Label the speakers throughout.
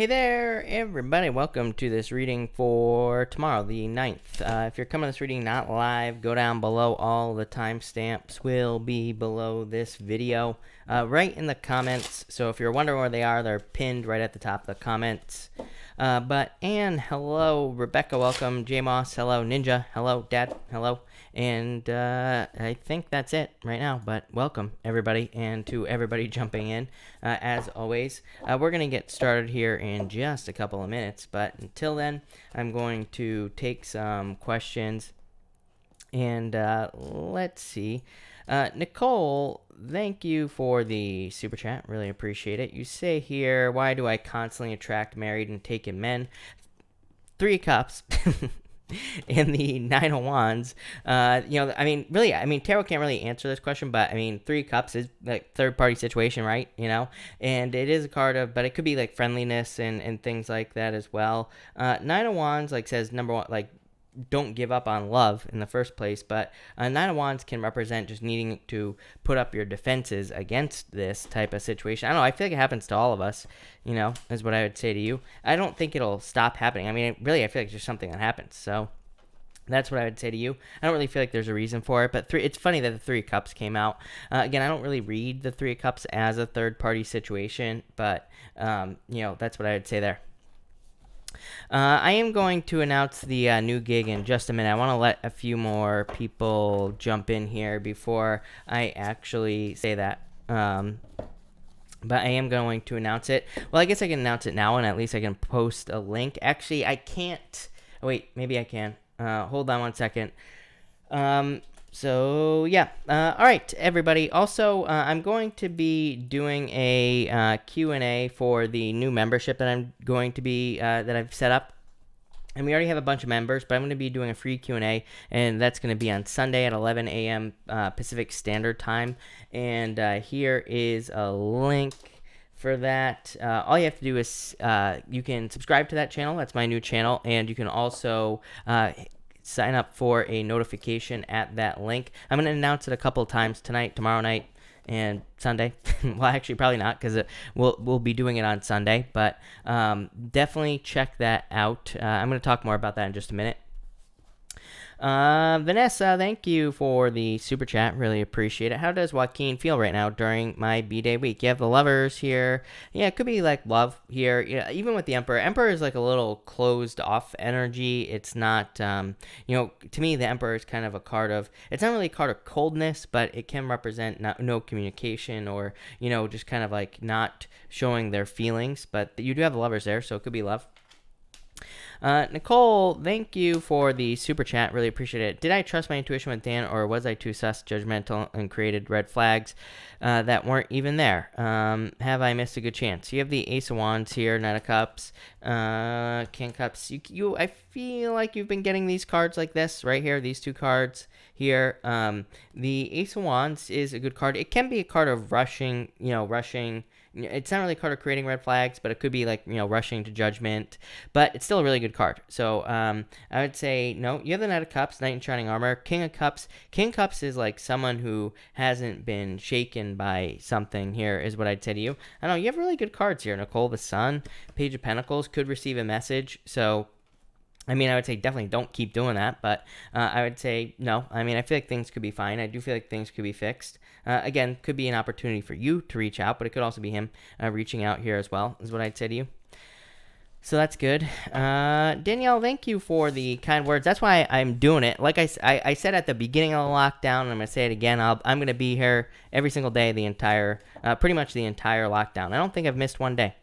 Speaker 1: Hey there, everybody. Welcome to this reading for tomorrow, the 9th. If you're coming to this reading not live, go down below. All the timestamps will be below this video, right in the comments. So if you're wondering where they are, they're pinned right at the top of the comments. But Anne, hello. Rebecca, welcome. J Moss, hello. Ninja, hello. Dad, hello. And I think that's it right now, but welcome everybody, and to everybody jumping in as always. We're going to get started here in just a couple of minutes, but until then I'm going to take some questions, and let's see. Nicole, thank you for the super chat, really appreciate it. You say here, why do I constantly attract married and taken men? Three of Cups and the Nine of Wands. Tarot can't really answer this question, but Three of Cups is like third party situation, right? And it is a card of, but it could be like friendliness and things like that as well. Nine of Wands says number one, don't give up on love in the first place, but Nine of Wands can represent just needing to put up your defenses against this type of situation. I don't know, I feel like it happens to all of us, is what I would say to you. I don't think it'll stop happening. I feel like it's just something that happens, so that's what I would say to you. I don't really feel like there's a reason for it, but it's funny that the Three of Cups came out. Again, I don't really read the Three of Cups as a third-party situation, but, that's what I would say there. I am going to announce the new gig in just a minute. I want to let a few more people jump in here before I actually say that. But I am going to announce it. Well, I guess I can announce it now, and at least I can post a link. Actually, I can't. Oh, wait, maybe I can. Hold on one second. So yeah, all right, everybody. Also, I'm going to be doing a Q&A for the new membership that I'm going to be that I've set up. And we already have a bunch of members, but I'm going to be doing a free Q&A, and that's going to be on Sunday at 11 a.m. Pacific Standard Time. And here is a link for that. All you have to do is you can subscribe to that channel. That's my new channel, and you can also sign up for a notification at that link. I'm going to announce it a couple of times tonight, tomorrow night, and Sunday. Well, actually, probably not, because we'll be doing it on Sunday, but definitely check that out. I'm going to talk more about that in just a minute. Vanessa, thank you for the super chat. Really appreciate it. How does Joaquin feel right now during my B-Day week? You have the lovers here. Yeah, it could be like love here. Yeah, even with the Emperor. Emperor is like a little closed off energy. It's not, to me, the Emperor is kind of a card of, it's not really a card of coldness, but it can represent no communication or, just kind of like not showing their feelings. But you do have the lovers there, so it could be love. Nicole, thank you for the super chat. Really appreciate it. Did I trust my intuition with Dan, or was I too sus, judgmental, and created red flags that weren't even there? Have I missed a good chance? You have the Ace of Wands here, Knight of Cups, King of Cups. I feel like you've been getting these cards like this right here, these two cards here. The Ace of Wands is a good card. It can be a card of rushing. It's not really a card of creating red flags, but it could be like, rushing to judgment, but it's still a really good card. So I would say, no, you have the Knight of Cups, Knight in Shining Armor, King of Cups. King of Cups is like someone who hasn't been shaken by something here, is what I'd say to you. I don't know, you have really good cards here. Nicole, the Sun, Page of Pentacles, could receive a message. So I would say definitely don't keep doing that, but I would say no. I feel like things could be fine. I do feel like things could be fixed. Again, could be an opportunity for you to reach out, but it could also be him reaching out here as well, is what I'd say to you. So that's good. Danielle, thank you for the kind words. That's why I'm doing it. Like I said at the beginning of the lockdown, and I'm going to say it again, I'm going to be here every single day, pretty much the entire lockdown. I don't think I've missed one day.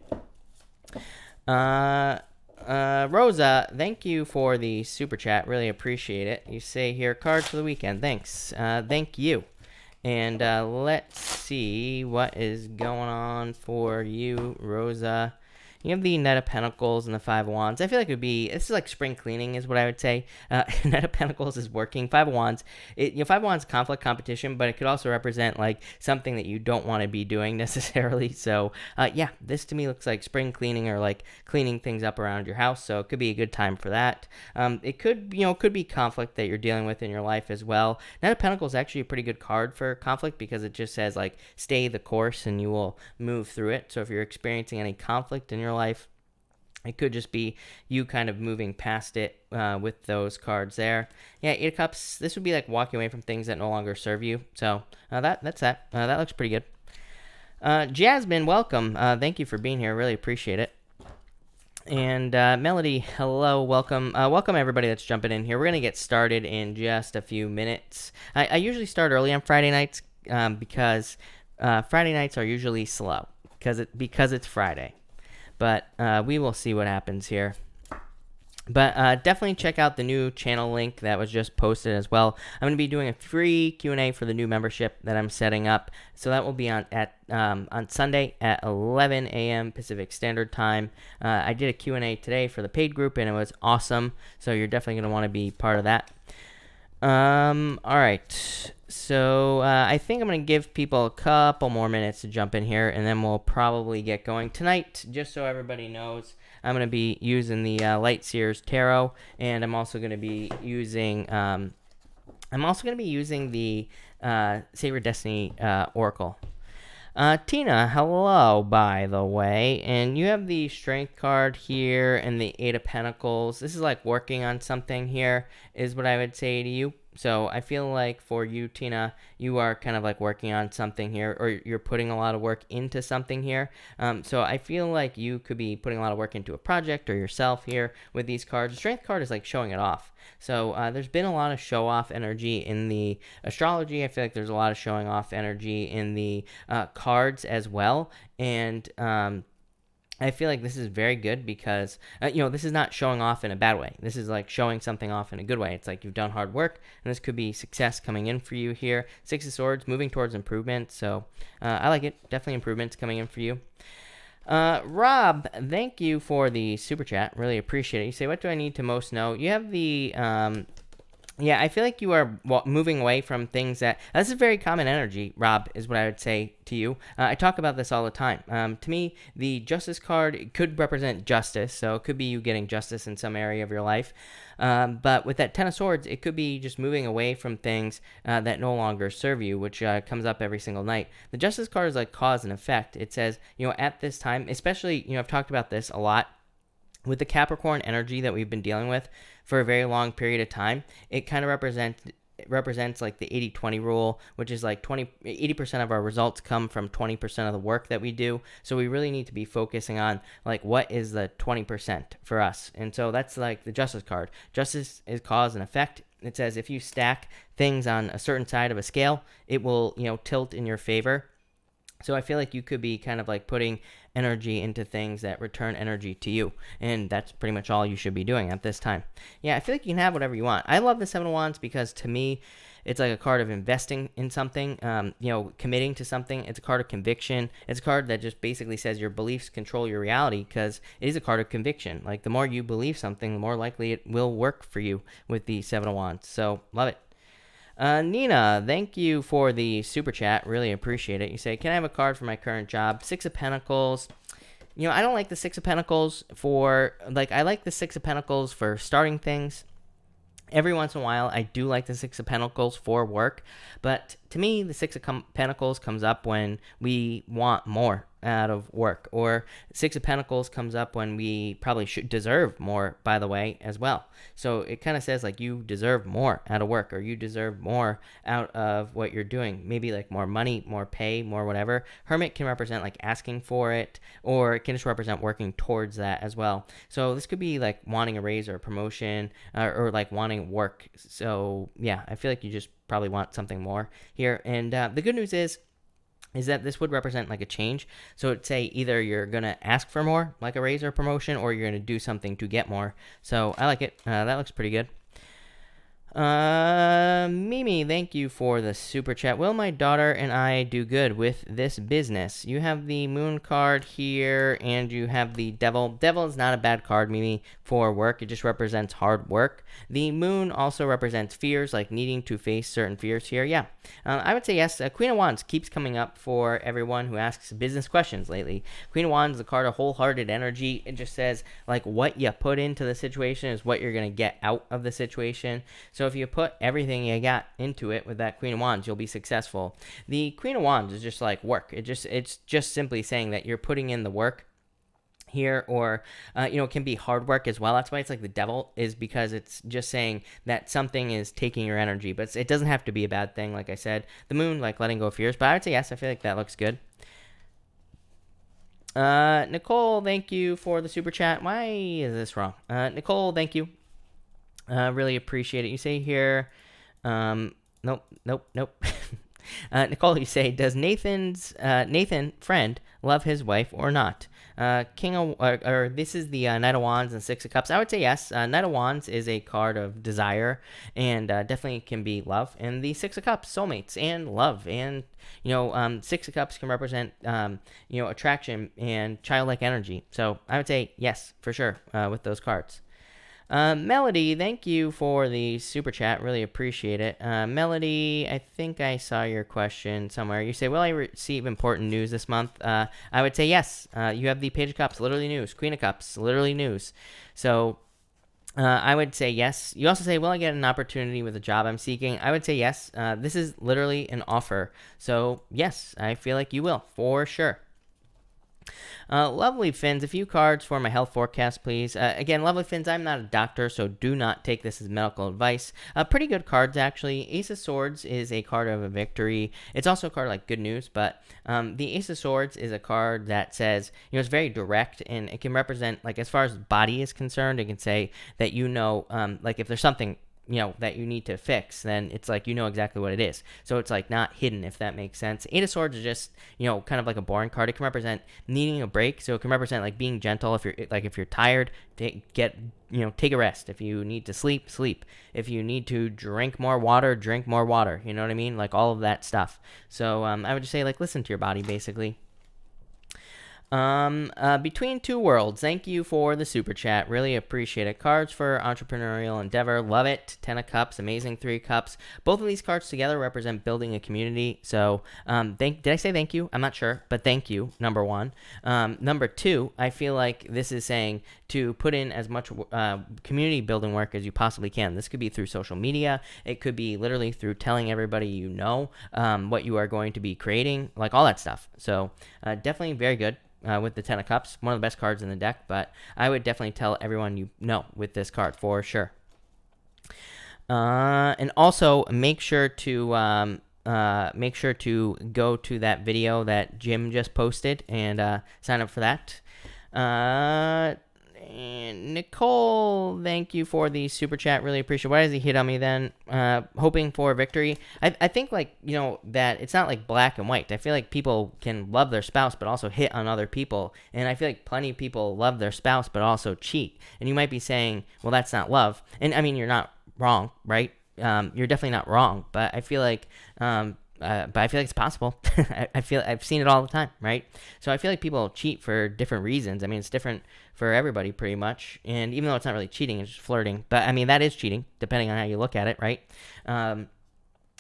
Speaker 1: Rosa, thank you for the super chat. Really appreciate it. You say here, cards for the weekend. Thanks. Thank you. And let's see what is going on for you, Rosa. You have the Knight of Pentacles and the Five of Wands. I feel like this is like spring cleaning is what I would say. Knight of Pentacles is working. Five of Wands, Five of Wands conflict, competition, but it could also represent like something that you don't want to be doing necessarily. So yeah, this to me looks like spring cleaning or like cleaning things up around your house. So it could be a good time for that. It could be conflict that you're dealing with in your life as well. Knight of Pentacles is actually a pretty good card for conflict because it just says like stay the course and you will move through it. So if you're experiencing any conflict in your life, It could just be you kind of moving past it with those cards there. Yeah, Eight of Cups, this would be like walking away from things that no longer serve you. So that's that. That looks pretty good. Jasmine, welcome. Thank you for being here. Really appreciate it. And Melody, hello, welcome. Welcome everybody that's jumping in here. We're going to get started in just a few minutes. I usually start early on Friday nights because Friday nights are usually slow because it's Friday. But we will see what happens here. But definitely check out the new channel link that was just posted as well. I'm going to be doing a free Q&A for the new membership that I'm setting up. So that will be on Sunday at 11 a.m. Pacific Standard Time. I did a Q&A today for the paid group, and it was awesome. So you're definitely going to want to be part of that. All right. So I think I'm going to give people a couple more minutes to jump in here, and then we'll probably get going. Tonight, just so everybody knows, I'm going to be using the Light Seers Tarot, and I'm also going to be using the Sacred Destiny Oracle. Tina, hello, by the way. And you have the Strength card here and the Eight of Pentacles. This is like working on something here, is what I would say to you. So I feel like for you, Tina, you are kind of like working on something here, or you're putting a lot of work into something here. So I feel like you could be putting a lot of work into a project or yourself here with these cards. The Strength card is like showing it off. So there's been a lot of show-off energy in the astrology. I feel like there's a lot of showing off energy in the cards as well. And I feel like this is very good because, this is not showing off in a bad way. This is like showing something off in a good way. It's like you've done hard work, and this could be success coming in for you here. Six of Swords, moving towards improvement. So I like it. Definitely improvements coming in for you. Rob, thank you for the super chat. Really appreciate it. You say, what do I need to most know? You have the... Yeah, I feel like you are moving away from things that... This is very common energy, Rob, is what I would say to you. I talk about this all the time. To me, the Justice card could represent justice, so it could be you getting justice in some area of your life. But with that Ten of Swords, it could be just moving away from things that no longer serve you, which comes up every single night. The Justice card is like cause and effect. It says, at this time, especially, I've talked about this a lot, with the Capricorn energy that we've been dealing with for a very long period of time, it kind of represents like the 80-20 rule, which is like 80% of our results come from 20% of the work that we do. So we really need to be focusing on like what is the 20% for us. And so that's like the Justice card. Justice is cause and effect. It says if you stack things on a certain side of a scale, it will, tilt in your favor. So I feel like you could be kind of like putting energy into things that return energy to you. And that's pretty much all you should be doing at this time. Yeah, I feel like you can have whatever you want. I love the Seven of Wands because to me, it's like a card of investing in something, committing to something. It's a card of conviction. It's a card that just basically says your beliefs control your reality because it is a card of conviction. Like the more you believe something, the more likely it will work for you with the Seven of Wands. So love it. Nina, thank you for the super chat. Really appreciate it. You say, can I have a card for my current job? Six of Pentacles. I don't like the Six of Pentacles I like the Six of Pentacles for starting things. Every once in a while, I do like the Six of Pentacles for work. But to me, the Six of Pentacles comes up when we want more out of work. Or Six of Pentacles comes up when we probably should deserve more, by the way, as well. So it kind of says like you deserve more out of work, or you deserve more out of what you're doing. Maybe like more money, more pay, more whatever. Hermit can represent like asking for it, or it can just represent working towards that as well. So this could be like wanting a raise or a promotion, or like wanting work. So yeah, I feel like you just probably want something more here. And the good news is that this would represent like a change. So it'd say either you're going to ask for more, like a raise or promotion, or you're going to do something to get more. So I like it. That looks pretty good. Mimi, thank you for the super chat. Will my daughter and I do good with this business? You have the Moon card here, and you have the Devil. Devil is not a bad card, Mimi, for work. It just represents hard work. The Moon also represents fears, like needing to face certain fears here. Yeah, I would say yes. Queen of Wands keeps coming up for everyone who asks business questions lately. Queen of Wands is a card of wholehearted energy. It just says, like, what you put into the situation is what you're going to get out of the situation. So if you put everything you got into it with that Queen of Wands, you'll be successful. The Queen of Wands is just like work. It's just simply saying that you're putting in the work here, or it can be hard work as well. That's why it's like the devil, is because it's just saying that something is taking your energy, but it doesn't have to be a bad thing. Like I said, the moon, like letting go of fears, but I would say yes. I feel like that looks good. Nicole, thank you for the super chat. Why is this wrong? Nicole, thank you. Really appreciate it. You say here, nope. Nicole, you say, does Nathan friend love his wife or not? This is the Knight of Wands and Six of Cups. I would say yes. Knight of Wands is a card of desire, and definitely can be love. And the Six of Cups, soulmates and love, and Six of Cups can represent attraction and childlike energy. So I would say yes for sure with those cards. Melody, thank you for the super chat. Really appreciate it. Melody, I think I saw your question somewhere. You say, will I receive important news this month? I would say yes. You have the Page of Cups, literally news. Queen of Cups, literally news. So I would say yes. You also say, will I get an opportunity with a job I'm seeking? I would say yes. This is literally an offer. So yes, I feel like you will, for sure. Lovely Fins, a few cards for my health forecast, please. Again, Lovely Fins, I'm not a doctor, so do not take this as medical advice. Pretty good cards, actually. Ace of Swords is a card of a victory. It's also a card like good news, but the Ace of Swords is a card that says, it's very direct, and it can represent, like, as far as body is concerned, it can say that like, if there's something that you need to fix, then it's like exactly what it is. So it's like not hidden, if that makes sense. Eight of Swords is just kind of like a boring card. It can represent needing a break, so it can represent like being gentle. If you're tired, take a rest. If you need to sleep. If you need to drink more water, drink more water. You know what I mean? Like all of that stuff. So I would just say, like, listen to your body, basically. Between Two Worlds, thank you for the super chat. Really appreciate it. Cards for entrepreneurial endeavor. Love it. 10 of Cups, amazing 3 Cups. Both of these cards together represent building a community. So, did I say thank you? I'm not sure, but thank you, number one. Number two, I feel like this is saying to put in as much community building work as you possibly can. This could be through social media. It could be literally through telling everybody what you are going to be creating, like all that stuff. So, definitely very good. With the 10 of Cups, one of the best cards in the deck, but I would definitely tell everyone with this card for sure. And also make sure to go to that video that Jim just posted and sign up for that. And Nicole, thank you for the super chat. Really appreciate it. Why does he hit on me then? Hoping for victory. I think that it's not like black and white. I feel like people can love their spouse but also hit on other people. And I feel like plenty of people love their spouse but also cheat. And you might be saying, well, that's not love. And I mean, you're not wrong, right? You're definitely not wrong. But I feel like it's possible. I've seen it all the time, right? So I feel like people cheat for different reasons. I mean, it's different for everybody pretty much. And even though it's not really cheating, it's just flirting. But I mean, that is cheating, depending on how you look at it, right?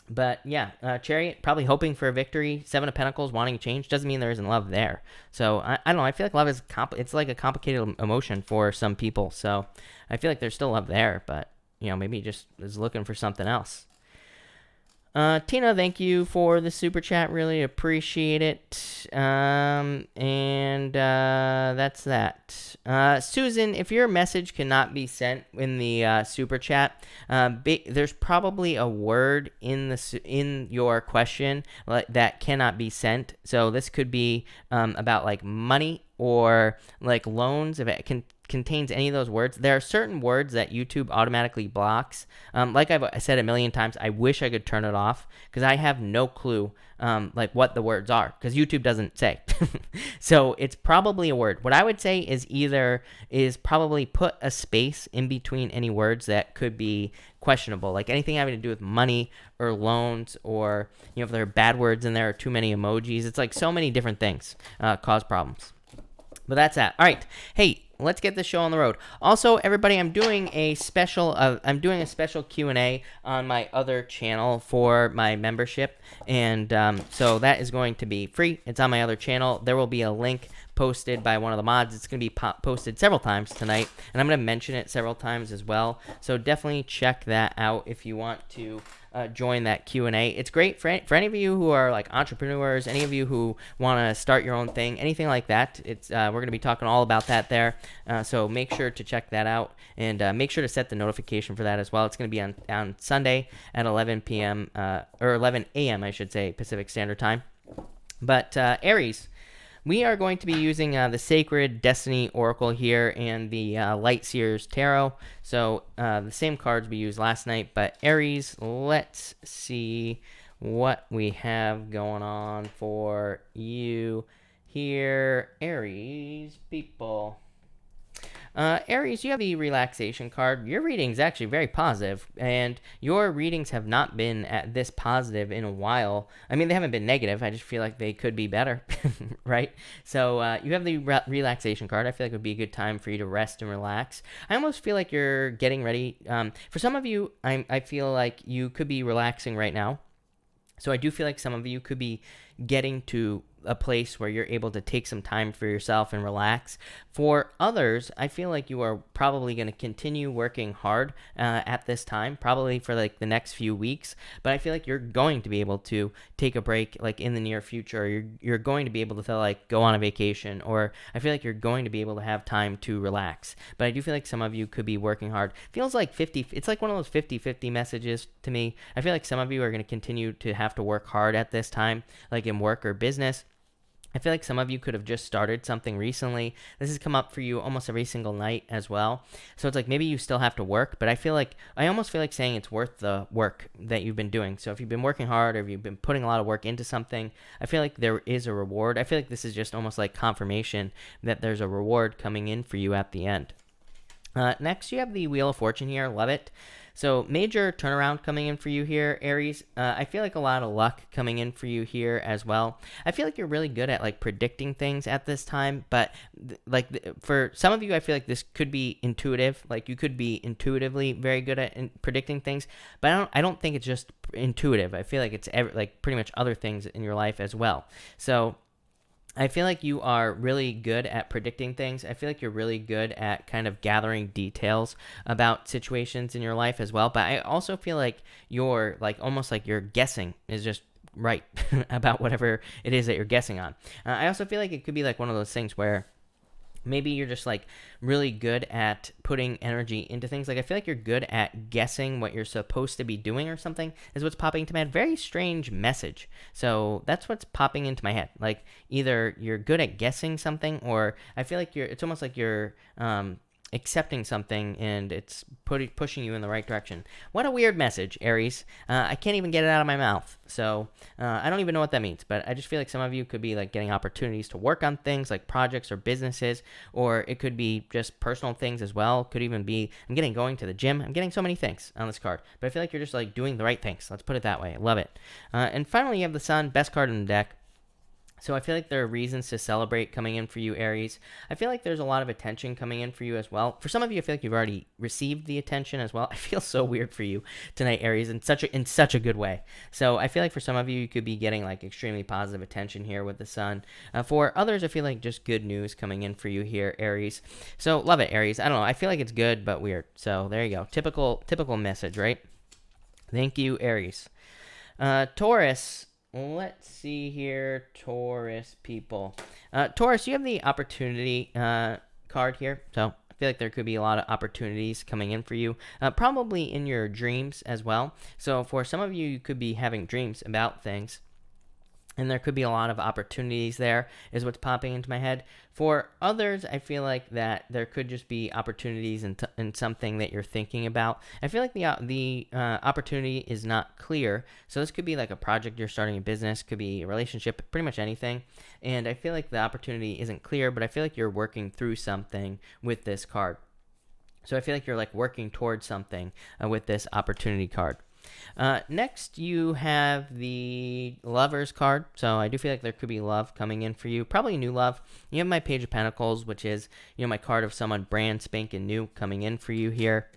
Speaker 1: But yeah, Chariot, probably hoping for a victory. 7 of Pentacles, wanting change. Doesn't mean there isn't love there. So I don't know. I feel like love is it's like a complicated emotion for some people. So I feel like there's still love there, but maybe just is looking for something else. Tina, thank you for the super chat. Really appreciate it. That's that. Susan, if your message cannot be sent in the super chat, there's probably a word in your question that cannot be sent. So this could be about like money or like loans. If it contains any of those words, there are certain words that YouTube automatically blocks. Like I said a million times, I wish I could turn it off because I have no clue like what the words are because YouTube doesn't say. So it's probably a word. What I would say is probably put a space in between any words that could be questionable, like anything having to do with money or loans, or if there are bad words in there or too many emojis. It's like so many different things cause problems. But that's that. All right. Hey, let's get this show on the road. Also, everybody, I'm doing a special Q&A on my other channel for my membership, and so that is going to be free. It's on my other channel. There will be a link posted by one of the mods. It's going to be posted several times tonight, and I'm going to mention it several times as well. So definitely check that out if you want to join that Q&A. It's great for any of you who are like entrepreneurs, any of you who want to start your own thing, anything like that. It's we're going to be talking all about that there. So make sure to check that out, and make sure to set the notification for that as well. It's going to be on Sunday at 11 p.m. Or 11 a.m. I should say, Pacific Standard Time. But Aries, we are going to be using the Sacred Destiny Oracle here and the Light Seers Tarot. So the same cards we used last night, but Aries, let's see what we have going on for you here, Aries people. Aries, you have the relaxation card. Your reading is actually very positive, and your readings have not been at this positive in a while. I mean, they haven't been negative. I just feel like they could be better, right? So you have the relaxation card. I feel like it would be a good time for you to rest and relax. I almost feel like you're getting ready. For some of you, I feel like you could be relaxing right now. So I do feel like some of you could be getting to a place where you're able to take some time for yourself and relax. For others, I feel like you are probably going to continue working hard at this time, probably for like the next few weeks, but I feel like you're going to be able to take a break like in the near future. You're going to be able to like go on a vacation, or I feel like you're going to be able to have time to relax. But I do feel like some of you could be working hard. Feels like 50, it's like one of those 50-50 messages to me. I feel like some of you are going to continue to have to work hard at this time, like in work or business. I feel like some of you could have just started something recently. This has come up for you almost every single night as well. So it's like maybe you still have to work, but I almost feel like saying it's worth the work that you've been doing. So if you've been working hard, or if you've been putting a lot of work into something, I feel like there is a reward. I feel like this is just almost like confirmation that there's a reward coming in for you at the end. Next, you have the Wheel of Fortune here. Love it. So major turnaround coming in for you here, Aries. I feel like a lot of luck coming in for you here as well. I feel like you're really good at like predicting things at this time, but for some of you, I feel like this could be intuitive. Like you could be intuitively very good at predicting things, but I don't think it's just intuitive. I feel like it's like pretty much other things in your life as well. So I feel like you are really good at predicting things. I feel like you're really good at kind of gathering details about situations in your life as well. But I also feel like you're like almost like your guessing is just right about whatever it is that you're guessing on. I also feel like it could be like one of those things where maybe you're just like really good at putting energy into things. Like I feel like you're good at guessing what you're supposed to be doing or something is what's popping into my head. Very strange message. So that's what's popping into my head. Like either you're good at guessing something, or I feel like it's almost like you're accepting something and it's pushing you in the right direction. What a weird message, Aries. I can't even get it out of my mouth. So I don't even know what that means, but I just feel like some of you could be like getting opportunities to work on things like projects or businesses, or it could be just personal things as well. Could even be I'm getting going to the gym. I'm getting so many things on this card, but I feel like you're just like doing the right things. Let's put it that way. I love it. And finally, you have the Sun, best card in the deck. So I feel like there are reasons to celebrate coming in for you, Aries. I feel like there's a lot of attention coming in for you as well. For some of you, I feel like you've already received the attention as well. I feel so weird for you tonight, Aries, in such a good way. So I feel like for some of you, you could be getting like extremely positive attention here with the Sun. For others, I feel like just good news coming in for you here, Aries. So love it, Aries. I don't know. I feel like it's good but weird. So there you go. Typical message, right? Thank you, Aries. Taurus. Let's see here, Taurus people. Taurus, you have the opportunity card here. So I feel like there could be a lot of opportunities coming in for you, probably in your dreams as well. So for some of you, you could be having dreams about things, and there could be a lot of opportunities there is what's popping into my head. For others, I feel like that there could just be opportunities in something that you're thinking about. I feel like the opportunity is not clear. So this could be like a project you're starting a business, could be a relationship, pretty much anything. And I feel like the opportunity isn't clear, but I feel like you're working through something with this card. So I feel like you're like working towards something with this opportunity card. Next, you have the Lovers card. So I do feel like there could be love coming in for you, probably new love. You have my Page of Pentacles, which is my card of someone brand spanking new coming in for you here.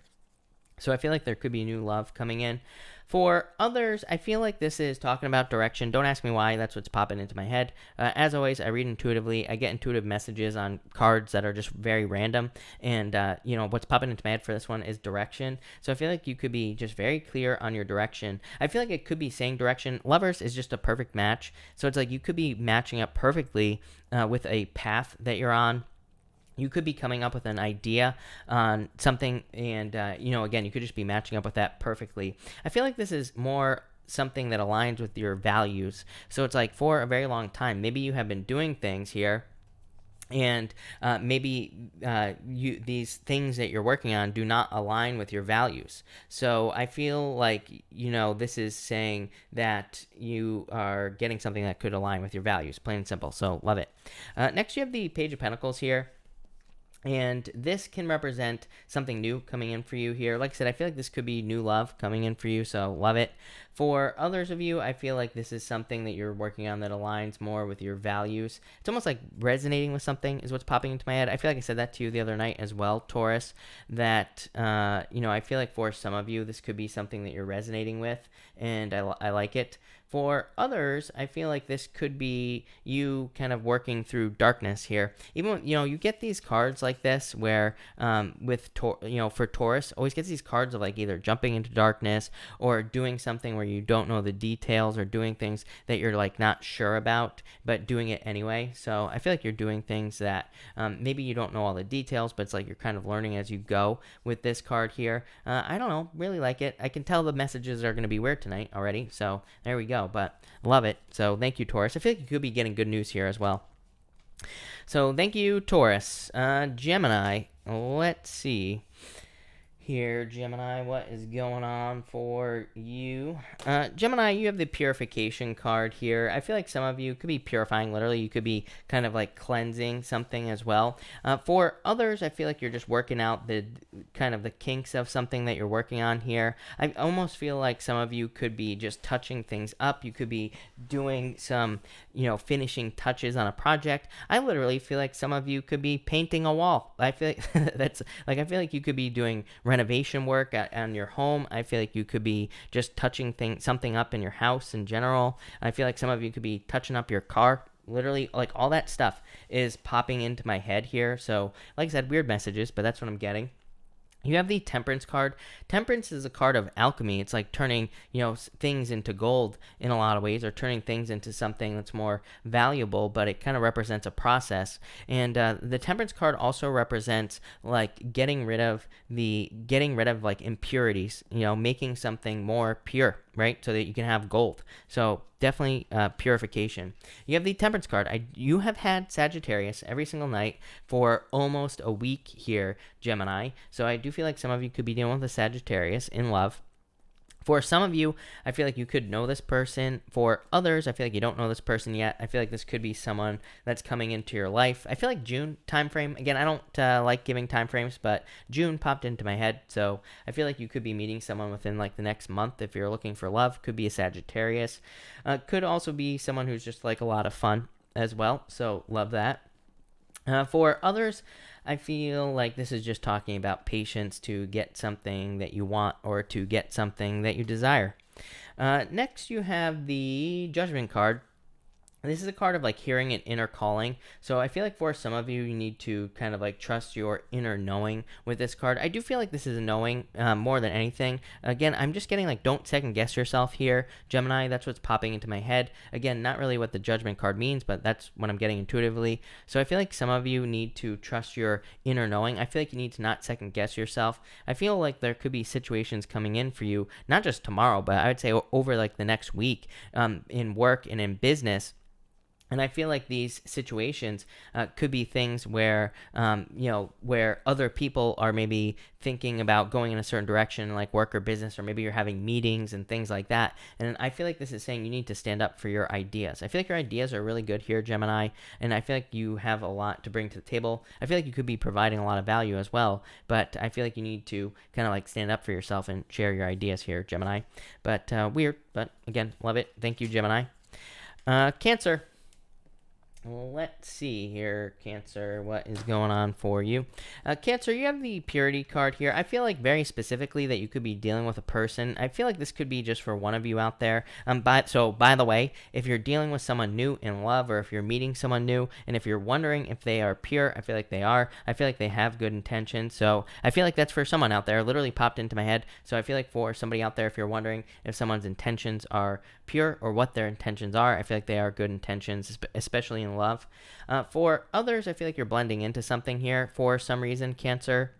Speaker 1: So I feel like there could be new love coming in. For others, I feel like this is talking about direction. Don't ask me why. That's what's popping into my head. As always, I read intuitively. I get intuitive messages on cards that are just very random. And, what's popping into my head for this one is direction. So I feel like you could be just very clear on your direction. I feel like it could be saying direction. Lovers is just a perfect match. So it's like you could be matching up perfectly with a path that you're on. You could be coming up with an idea on something, and again, you could just be matching up with that perfectly. I feel like this is more something that aligns with your values. So it's like for a very long time, maybe you have been doing things here, and maybe these things that you're working on do not align with your values. So I feel like this is saying that you are getting something that could align with your values, plain and simple. So love it. Next, you have the Page of Pentacles here. And this can represent something new coming in for you here. Like I said, I feel like this could be new love coming in for you, so love it. For others of you, I feel like this is something that you're working on that aligns more with your values. It's almost like resonating with something is what's popping into my head. I feel like I said that to you the other night as well, Taurus, that, I feel like for some of you, this could be something that you're resonating with, and I like it. For others, I feel like this could be you kind of working through darkness here. Even when, you get these cards like this where for Taurus, always gets these cards of like either jumping into darkness or doing something where you don't know the details, or doing things that you're like not sure about, but doing it anyway. So I feel like you're doing things that maybe you don't know all the details, but it's like you're kind of learning as you go with this card here. I don't know, really like it. I can tell the messages are going to be weird tonight already. So there we go. But love it. So thank you, Taurus. I feel like you could be getting good news here as well. So thank you, Taurus. Gemini, let's see here. Gemini, what is going on for you? Gemini, you have the purification card here. I feel like some of you could be purifying, literally. You could be kind of like cleansing something as well. For others, I feel like you're just working out the kind of the kinks of something that you're working on here. I almost feel like some of you could be just touching things up. You could be doing some, finishing touches on a project. I literally feel like some of you could be painting a wall. I feel like I feel like you could be doing renovation work on your home. I feel like you could be just touching something up in your house in general. I feel like some of you could be touching up your car. Literally, like all that stuff is popping into my head here. So, like I said, weird messages, but that's what I'm getting. You have the Temperance card. Temperance is a card of alchemy. It's like turning, things into gold in a lot of ways, or turning things into something that's more valuable, but it kind of represents a process. And the Temperance card also represents like getting rid of like impurities, making something more pure, right? So that you can have gold. So definitely purification. You have the Temperance card. You have had Sagittarius every single night for almost a week here, Gemini. So I do feel like some of you could be dealing with a Sagittarius in love. For some of you, I feel like you could know this person. For others, I feel like you don't know this person yet. I feel like this could be someone that's coming into your life. I feel like June timeframe. Again, I don't like giving timeframes, but June popped into my head. So I feel like you could be meeting someone within like the next month if you're looking for love. Could be a Sagittarius. Could also be someone who's just like a lot of fun as well. So love that. For others, I feel like this is just talking about patience to get something that you want, or to get something that you desire. Next, you have the Judgment card. This is a card of like hearing an inner calling. So I feel like for some of you, you need to kind of like trust your inner knowing with this card. I do feel like this is a knowing more than anything. Again, I'm just getting like, don't second guess yourself here, Gemini. That's what's popping into my head. Again, not really what the Judgment card means, but that's what I'm getting intuitively. So I feel like some of you need to trust your inner knowing. I feel like you need to not second guess yourself. I feel like there could be situations coming in for you, not just tomorrow, but I would say over like the next week in work and in business. And I feel like these situations could be things where, where other people are maybe thinking about going in a certain direction, like work or business, or maybe you're having meetings and things like that. And I feel like this is saying you need to stand up for your ideas. I feel like your ideas are really good here, Gemini, and I feel like you have a lot to bring to the table. I feel like you could be providing a lot of value as well, but I feel like you need to kind of like stand up for yourself and share your ideas here, Gemini. But weird, but again, love it. Thank you, Gemini. Cancer. Let's see here, Cancer, what is going on for you? Cancer, you have the purity card here. I feel like very specifically that you could be dealing with a person. I feel like this could be just for one of you out there. By the way, if you're dealing with someone new in love, or if you're meeting someone new, and if you're wondering if they are pure, I feel like they are. I feel like they have good intentions. So I feel like that's for someone out there. It literally popped into my head. So I feel like for somebody out there, if you're wondering if someone's intentions are pure or what their intentions are, I feel like they are good intentions, especially in love. For others, I feel like you're blending into something here for some reason, Cancer.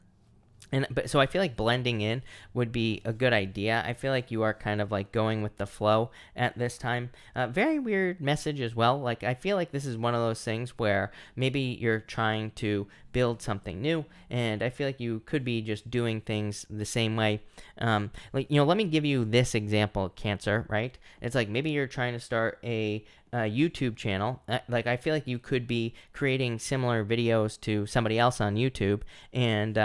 Speaker 1: So I feel like blending in would be a good idea. I feel like you are kind of like going with the flow at this time. Very weird message as well. Like I feel like this is one of those things where maybe you're trying to build something new, and I feel like you could be just doing things the same way. Let me give you this example, Cancer. Right? It's like maybe you're trying to start a YouTube channel. Like I feel like you could be creating similar videos to somebody else on YouTube, and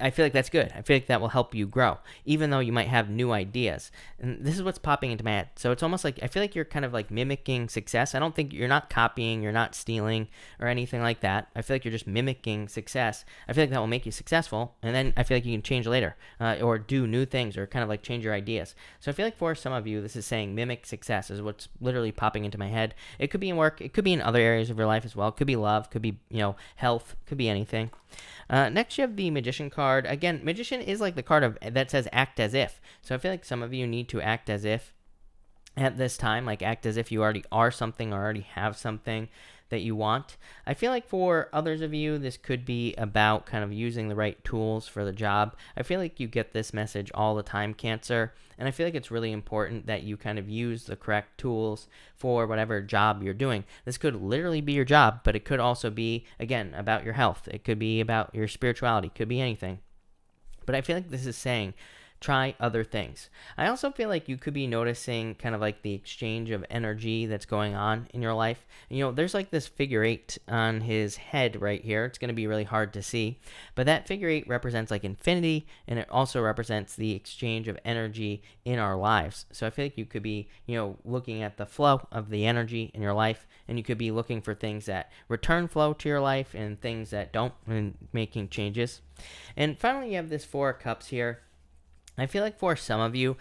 Speaker 1: I feel like that's good. I feel like that will help you grow, even though you might have new ideas. And this is what's popping into my head. So it's almost like I feel like you're kind of like mimicking success. I don't think you're not copying, you're not stealing or anything like that. I feel like you're just mimicking success. I feel like that will make you successful, and then I feel like you can change later, or do new things, or kind of like change your ideas. So I feel like for some of you, this is saying mimic success is what's literally popping into my head. It could be in work, it could be in other areas of your life as well. It could be love, could be health, could be anything. Next, you have the Magician card. Again, Magician is like the card that says act as if. So I feel like some of you need to act as if at this time, like act as if you already are something or already have something that you want. I feel like for others of you, this could be about kind of using the right tools for the job. I feel like you get this message all the time, Cancer, and I feel like it's really important that you kind of use the correct tools for whatever job you're doing. This could literally be your job, but it could also be, again, about your health. It could be about your spirituality. It could be anything. But I feel like this is saying try other things. I also feel like you could be noticing kind of like the exchange of energy that's going on in your life. There's like this figure eight on his head right here. It's going to be really hard to see, but that figure eight represents like infinity, and it also represents the exchange of energy in our lives. So I feel like you could be, looking at the flow of the energy in your life, and you could be looking for things that return flow to your life and things that don't, and making changes. And finally, you have this Four of Cups here. I feel like for some of you,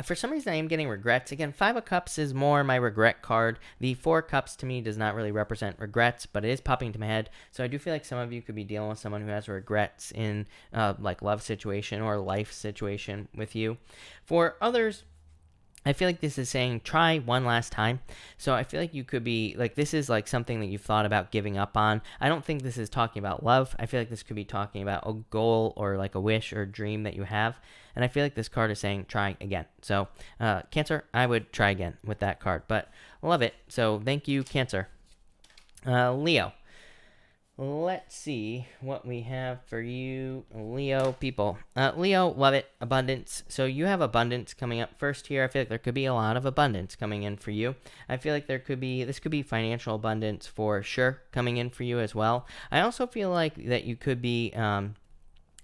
Speaker 1: for some reason I am getting regrets. Again, Five of Cups is more my regret card. The Four of Cups to me does not really represent regrets, but it is popping into my head. So I do feel like some of you could be dealing with someone who has regrets in like love situation or life situation with you. For others, I feel like this is saying try one last time. So I feel like you could be like, this is like something that you've thought about giving up on. I don't think this is talking about love. I feel like this could be talking about a goal or like a wish or a dream that you have. And I feel like this card is saying try again. So Cancer, I would try again with that card, but love it. So thank you, Cancer. Leo. Let's see what we have for you, Leo people. Leo, love it. Abundance. So you have abundance coming up first here. I feel like there could be a lot of abundance coming in for you. I feel like this could be financial abundance for sure coming in for you as well. I also feel like that you could be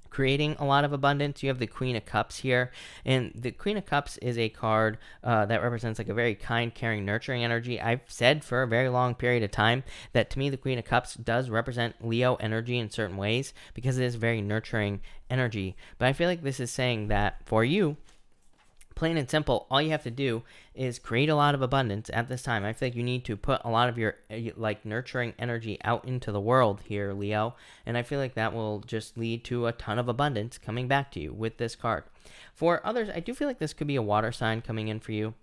Speaker 1: creating a lot of abundance. You have the Queen of Cups here, and the Queen of Cups is a card that represents like a very kind, caring, nurturing energy. I've said for a very long period of time that to me the Queen of Cups does represent Leo energy in certain ways because it is very nurturing energy. But I feel like this is saying that for you, plain and simple, all you have to do is create a lot of abundance at this time. I feel like you need to put a lot of your like nurturing energy out into the world here, Leo, and I feel like that will just lead to a ton of abundance coming back to you with this card. For others, I do feel like this could be a water sign coming in for you.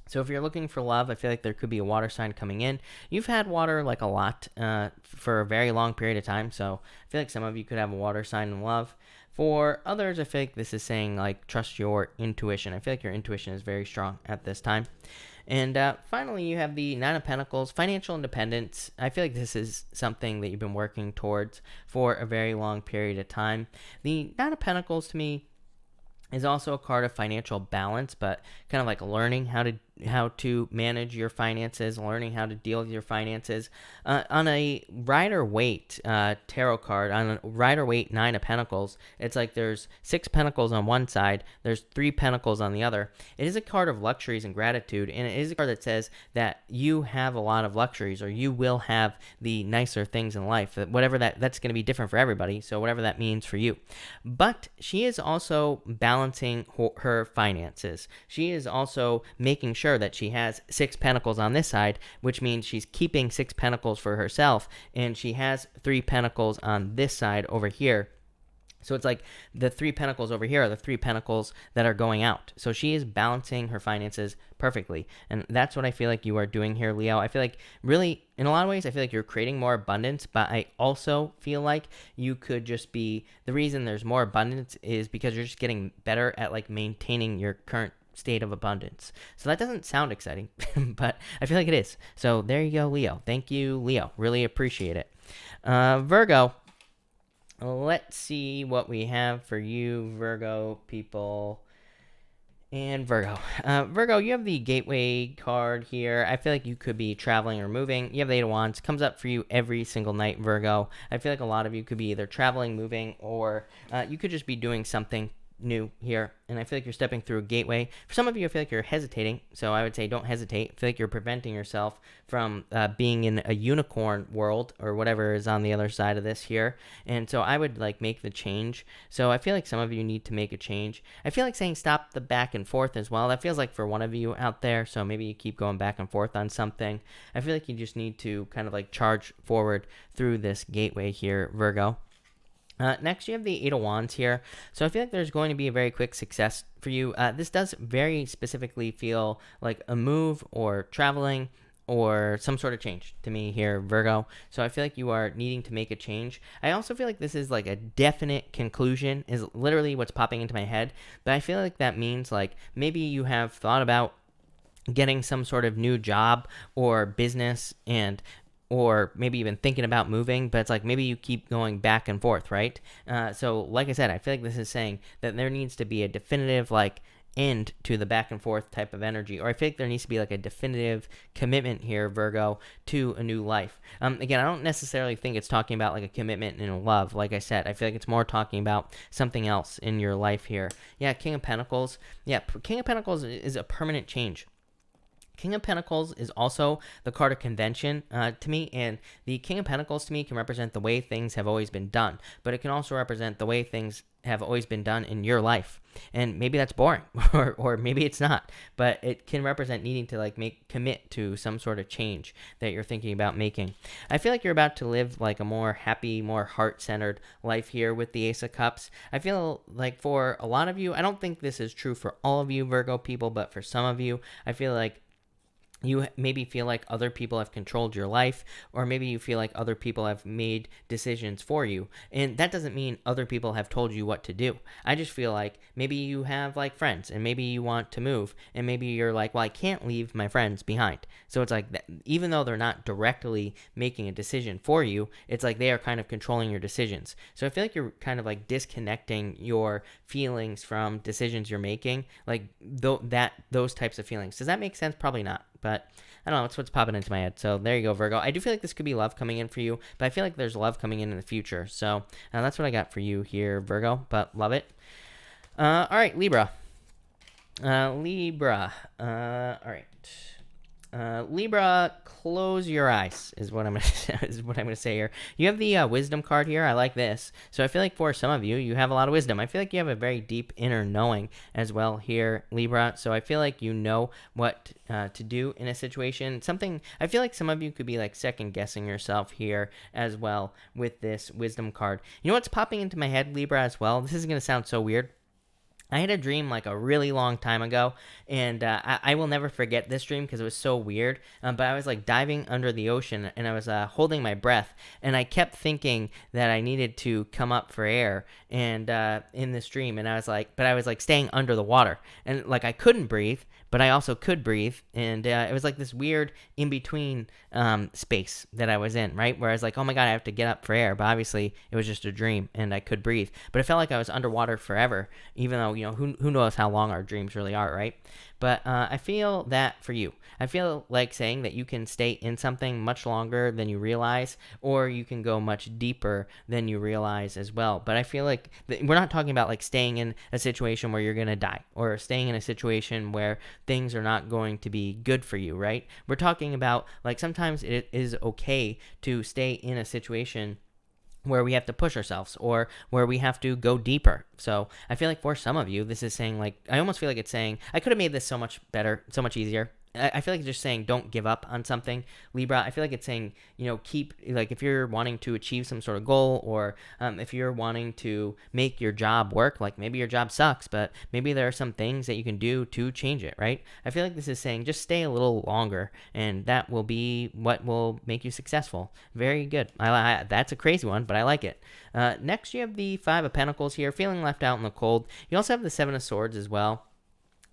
Speaker 1: So if you're looking for love, I feel like there could be a water sign coming in. You've had water like a lot for a very long period of time, so I feel like some of you could have a water sign in love. For others, I feel like this is saying like trust your intuition. I feel like your intuition is very strong at this time. And finally, you have the Nine of Pentacles, financial independence. I feel like this is something that you've been working towards for a very long period of time. The Nine of Pentacles to me is also a card of financial balance, but kind of like learning how to how to manage your finances, learning how to deal with your finances. On a Rider-Waite tarot card, on a Rider-Waite Nine of Pentacles, it's like there's 6 pentacles on one side, there's 3 pentacles on the other. It is a card of luxuries and gratitude, and it is a card that says that you have a lot of luxuries, or you will have the nicer things in life. Whatever that's going to be different for everybody, so whatever that means for you. But she is also balancing her finances. She is also making sure that she has 6 pentacles on this side, which means she's keeping 6 pentacles for herself, and she has 3 pentacles on this side over here. So it's like the 3 pentacles over here are the 3 pentacles that are going out. So she is balancing her finances perfectly. And that's what I feel like you are doing here, Leo. I feel like really, in a lot of ways, I feel like you're creating more abundance, but I also feel like you could just be, the reason there's more abundance is because you're just getting better at like maintaining your current state of abundance. So that doesn't sound exciting, but I feel like it is. So there you go, Leo. Thank you, Leo. Really appreciate it. Virgo. Let's see what we have for you, Virgo people. And Virgo. Virgo, you have the Gateway card here. I feel like you could be traveling or moving. You have the Eight of Wands. Comes up for you every single night, Virgo. I feel like a lot of you could be either traveling, moving, or you could just be doing something new here, and I feel like you're stepping through a gateway. For some of you, I feel like you're hesitating, so I would say don't hesitate. I feel like you're preventing yourself from being in a unicorn world or whatever is on the other side of this here, and so I would like make the change. So I feel like some of you need to make a change. I feel like saying stop the back and forth as well. That feels like for one of you out there, so maybe you keep going back and forth on something. I feel like you just need to kind of like charge forward through this gateway here, Virgo. Next, you have the Eight of Wands here. So I feel like there's going to be a very quick success for you. This does very specifically feel like a move or traveling or some sort of change to me here, Virgo. So I feel like you are needing to make a change. I also feel like this is like a definite conclusion is literally what's popping into my head. But I feel like that means like maybe you have thought about getting some sort of new job or business or maybe even thinking about moving, but it's like maybe you keep going back and forth, right? So like I said, I feel like this is saying that there needs to be a definitive like end to the back and forth type of energy, or I feel like there needs to be like a definitive commitment here, Virgo, to a new life. Again, I don't necessarily think it's talking about like a commitment in love. Like I said, I feel like it's more talking about something else in your life here. Yeah, King of Pentacles. Yeah, King of Pentacles is a permanent change. King of Pentacles is also the card of convention to me, and the King of Pentacles to me can represent the way things have always been done, but it can also represent the way things have always been done in your life. And maybe that's boring, or maybe it's not, but it can represent needing to like commit to some sort of change that you're thinking about making. I feel like you're about to live like a more happy, more heart-centered life here with the Ace of Cups. I feel like for a lot of you, I don't think this is true for all of you Virgo people, but for some of you, I feel like you maybe feel like other people have controlled your life, or maybe you feel like other people have made decisions for you. And that doesn't mean other people have told you what to do. I just feel like maybe you have like friends and maybe you want to move, and maybe you're like, well, I can't leave my friends behind. So it's like that, even though they're not directly making a decision for you, it's like they are kind of controlling your decisions. So I feel like you're kind of like disconnecting your feelings from decisions you're making, like those types of feelings. Does that make sense? Probably not. But I don't know, it's what's popping into my head. So there you go, Virgo. I do feel like this could be love coming in for you, but I feel like there's love coming in the future. So that's what I got for you here, Virgo, but love it. All right, Libra. All right. Libra, close your eyes is what I'm gonna say here. You have the wisdom card here. I like this. So I feel like for some of you, you have a lot of wisdom. I feel like you have a very deep inner knowing as well here, Libra. So I feel like you know what to do in a situation. I feel like some of you could be like second guessing yourself here as well with this wisdom card. You know what's popping into my head, Libra, as well? This is gonna sound so weird. I had a dream like a really long time ago, and I will never forget this dream because it was so weird, but I was like diving under the ocean, and I was holding my breath, and I kept thinking that I needed to come up for air, and in this dream, and I was like staying under the water, and like I couldn't breathe, but I also could breathe, and it was like this weird in-between space that I was in, right, where I was like, oh my god, I have to get up for air, but obviously it was just a dream, and I could breathe, but it felt like I was underwater forever, even though, who knows how long our dreams really are, right? But I feel that for you, I feel like saying that you can stay in something much longer than you realize, or you can go much deeper than you realize as well. But I feel like we're not talking about like staying in a situation where you're going to die, or staying in a situation where things are not going to be good for you, right? We're talking about like sometimes it is okay to stay in a situation where we have to push ourselves, or where we have to go deeper. So I feel like for some of you, this is saying, like, I almost feel like it's saying, I could have made this so much better, so much easier. I feel like it's just saying don't give up on something, Libra. I feel like it's saying, keep, like, if you're wanting to achieve some sort of goal, or if you're wanting to make your job work, like maybe your job sucks, but maybe there are some things that you can do to change it, right? I feel like this is saying just stay a little longer, and that will be what will make you successful. Very good. That's a crazy one, but I like it. Next, you have the Five of Pentacles here, feeling left out in the cold. You also have the Seven of Swords as well.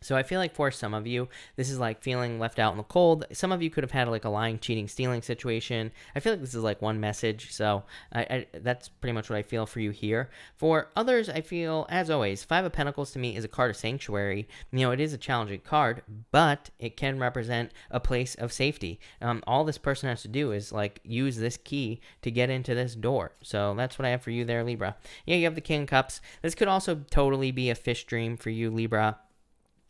Speaker 1: So I feel like for some of you, this is like feeling left out in the cold. Some of you could have had like a lying, cheating, stealing situation. I feel like this is like one message. So that's pretty much what I feel for you here. For others, I feel, as always, Five of Pentacles to me is a card of sanctuary. It is a challenging card, but it can represent a place of safety. All this person has to do is like use this key to get into this door. So that's what I have for you there, Libra. Yeah, you have the King of Cups. This could also totally be a fish dream for you, Libra.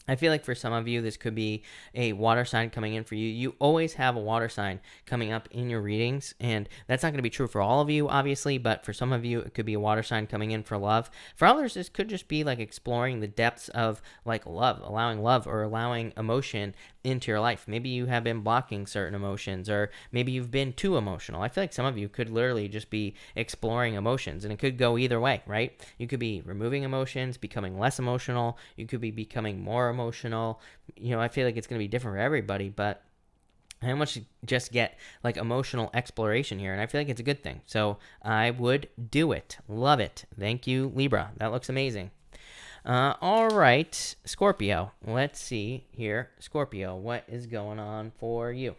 Speaker 1: I feel like for some of you, this could be a water sign coming in for you. You always have a water sign coming up in your readings, and that's not going to be true for all of you, obviously, but for some of you, it could be a water sign coming in for love. For others, this could just be like exploring the depths of like love, or allowing emotion into your life. Maybe you have been blocking certain emotions, or maybe you've been too emotional. I feel like some of you could literally just be exploring emotions, and it could go either way, right? You could be removing emotions, becoming less emotional. You could be becoming more emotional. I feel like it's going to be different for everybody, but I almost just get like emotional exploration here, and I feel like it's a good thing. So I would do it. Love it. Thank you, Libra. That looks amazing. All right, Scorpio. Let's see here. Scorpio, what is going on for you?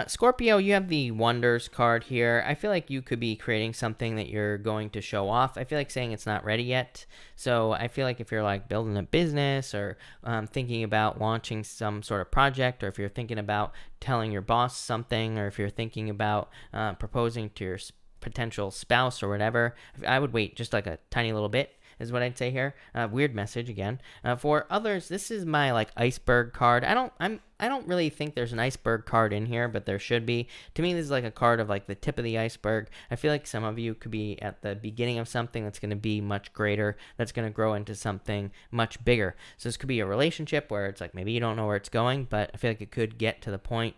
Speaker 1: Scorpio, you have the Wonders card here. I feel like you could be creating something that you're going to show off. I feel like saying it's not ready yet. So I feel like if you're like building a business, or thinking about launching some sort of project, or if you're thinking about telling your boss something, or if you're thinking about proposing to your potential spouse or whatever, I would wait just like a tiny little bit, is what I'd say here. Weird message again. For others, this is my like iceberg card. I don't really think there's an iceberg card in here, but there should be. To me, this is like a card of like the tip of the iceberg. I feel like some of you could be at the beginning of something that's going to be much greater, that's going to grow into something much bigger. So this could be a relationship where it's like maybe you don't know where it's going, but I feel like it could get to the point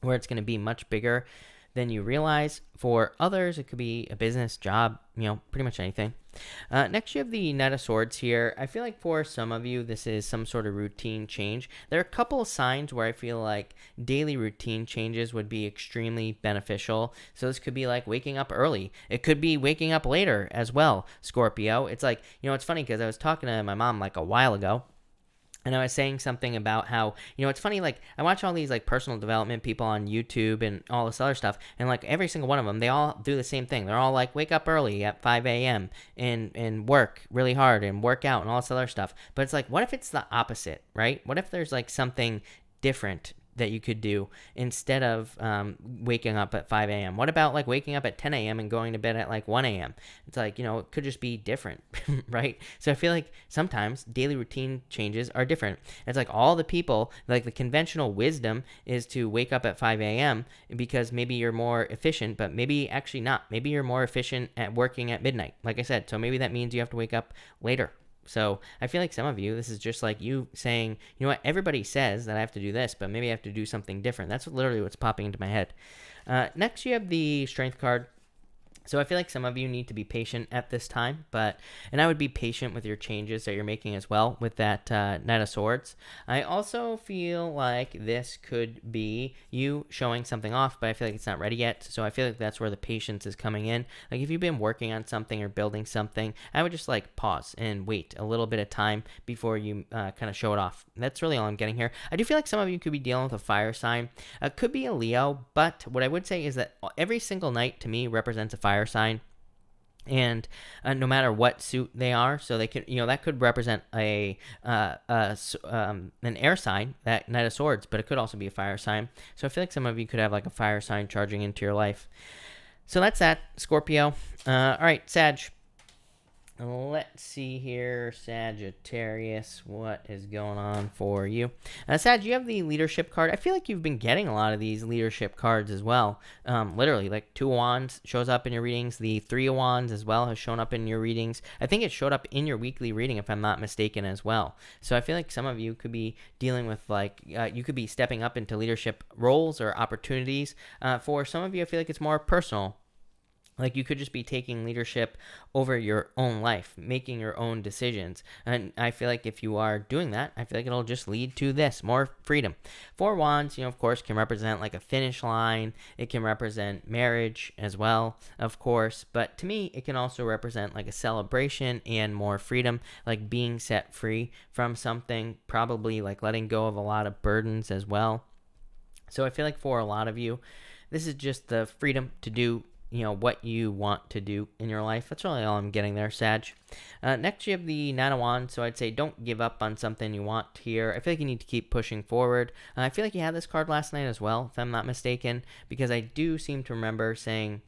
Speaker 1: where it's going to be much bigger than you realize. For others, it could be a business, job, pretty much anything. Next, you have the Knight of Swords here. I feel like for some of you, this is some sort of routine change. There are a couple of signs where I feel like daily routine changes would be extremely beneficial. So this could be like waking up early. It could be waking up later as well, Scorpio. It's like, it's funny because I was talking to my mom like a while ago, and I was saying something about how, it's funny, like, I watch all these, like, personal development people on YouTube and all this other stuff, and, like, every single one of them, they all do the same thing. They're all, like, wake up early at 5 a.m. and work really hard and work out and all this other stuff. But it's like, what if it's the opposite, right? What if there's, like, something different that you could do instead of waking up at 5 a.m.? What about like waking up at 10 a.m. and going to bed at like 1 a.m.? It's like, it could just be different, right? So I feel like sometimes daily routine changes are different. It's like all the people, like the conventional wisdom is to wake up at 5 a.m. because maybe you're more efficient, but maybe actually not. Maybe you're more efficient at working at midnight, like I said. So maybe that means you have to wake up later. So I feel like some of you, this is just like you saying, everybody says that I have to do this, but maybe I have to do something different. That's literally what's popping into my head. Next, you have the Strength card. So I feel like some of you need to be patient at this time, and I would be patient with your changes that you're making as well with that Knight of Swords. I also feel like this could be you showing something off, but I feel like it's not ready yet. So I feel like that's where the patience is coming in. Like if you've been working on something or building something, I would just like pause and wait a little bit of time before you kind of show it off. That's really all I'm getting here. I do feel like some of you could be dealing with a fire sign. Could be a Leo, but what I would say is that every single night to me represents a fire sign. And no matter what suit they are, so they could, that could represent an air sign, that Knight of Swords, but it could also be a fire sign. So I feel like some of you could have like a fire sign charging into your life. So that's that, Scorpio. All right, Sag. Let's see here, Sagittarius, what is going on for you? Sag, you have the leadership card. I feel like you've been getting a lot of these leadership cards as well. Literally, like 2 of Wands shows up in your readings. The 3 of Wands as well has shown up in your readings. I think it showed up in your weekly reading, if I'm not mistaken, as well. So I feel like some of you could be dealing with, like, you could be stepping up into leadership roles or opportunities. For some of you, I feel like it's more personal. Like you could just be taking leadership over your own life, making your own decisions. And I feel like if you are doing that, I feel like it'll just lead to this, more freedom. 4 Wands, of course, can represent like a finish line. It can represent marriage as well, of course. But to me, it can also represent like a celebration and more freedom, like being set free from something, probably like letting go of a lot of burdens as well. So I feel like for a lot of you, this is just the freedom to do what you want to do in your life. That's really all I'm getting there, Sag. Next, you have the 9 of Wands, so I'd say don't give up on something you want here. I feel like you need to keep pushing forward. I feel like you had this card last night as well, if I'm not mistaken, because I do seem to remember saying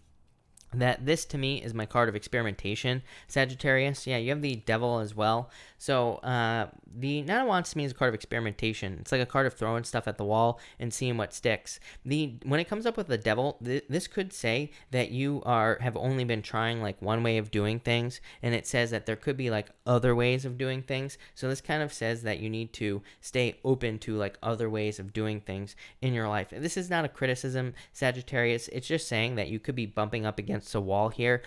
Speaker 1: that this to me is my card of experimentation, Sagittarius. Yeah, you have the Devil as well. So the 9 of Wands to me is a card of experimentation. It's like a card of throwing stuff at the wall and seeing what sticks. When it comes up with the Devil, this could say that you have only been trying like one way of doing things, and it says that there could be like other ways of doing things. So this kind of says that you need to stay open to like other ways of doing things in your life. This is not a criticism, Sagittarius. It's just saying that you could be bumping up against a wall here.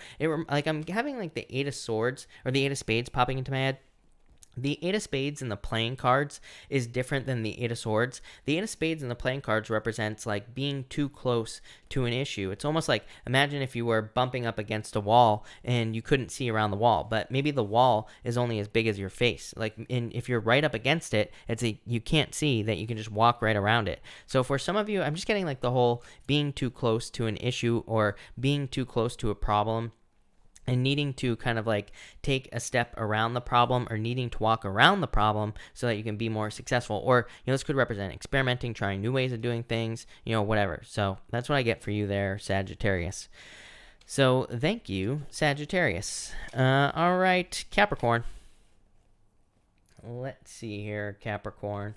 Speaker 1: Like I'm having like the 8 of Swords or the 8 of Spades popping into my head. The 8 of Spades in the playing cards is different than the 8 of Swords. The 8 of Spades in the playing cards represents like being too close to an issue. It's almost like, imagine if you were bumping up against a wall and you couldn't see around the wall, but maybe the wall is only as big as your face. Like, if you're right up against it, you can't see that you can just walk right around it. So for some of you, I'm just getting like the whole being too close to an issue or being too close to a problem, and needing to kind of like take a step around the problem or needing to walk around the problem so that you can be more successful. Or, this could represent experimenting, trying new ways of doing things, whatever. So that's what I get for you there, Sagittarius. So thank you, Sagittarius. All right, Capricorn. Let's see here, Capricorn.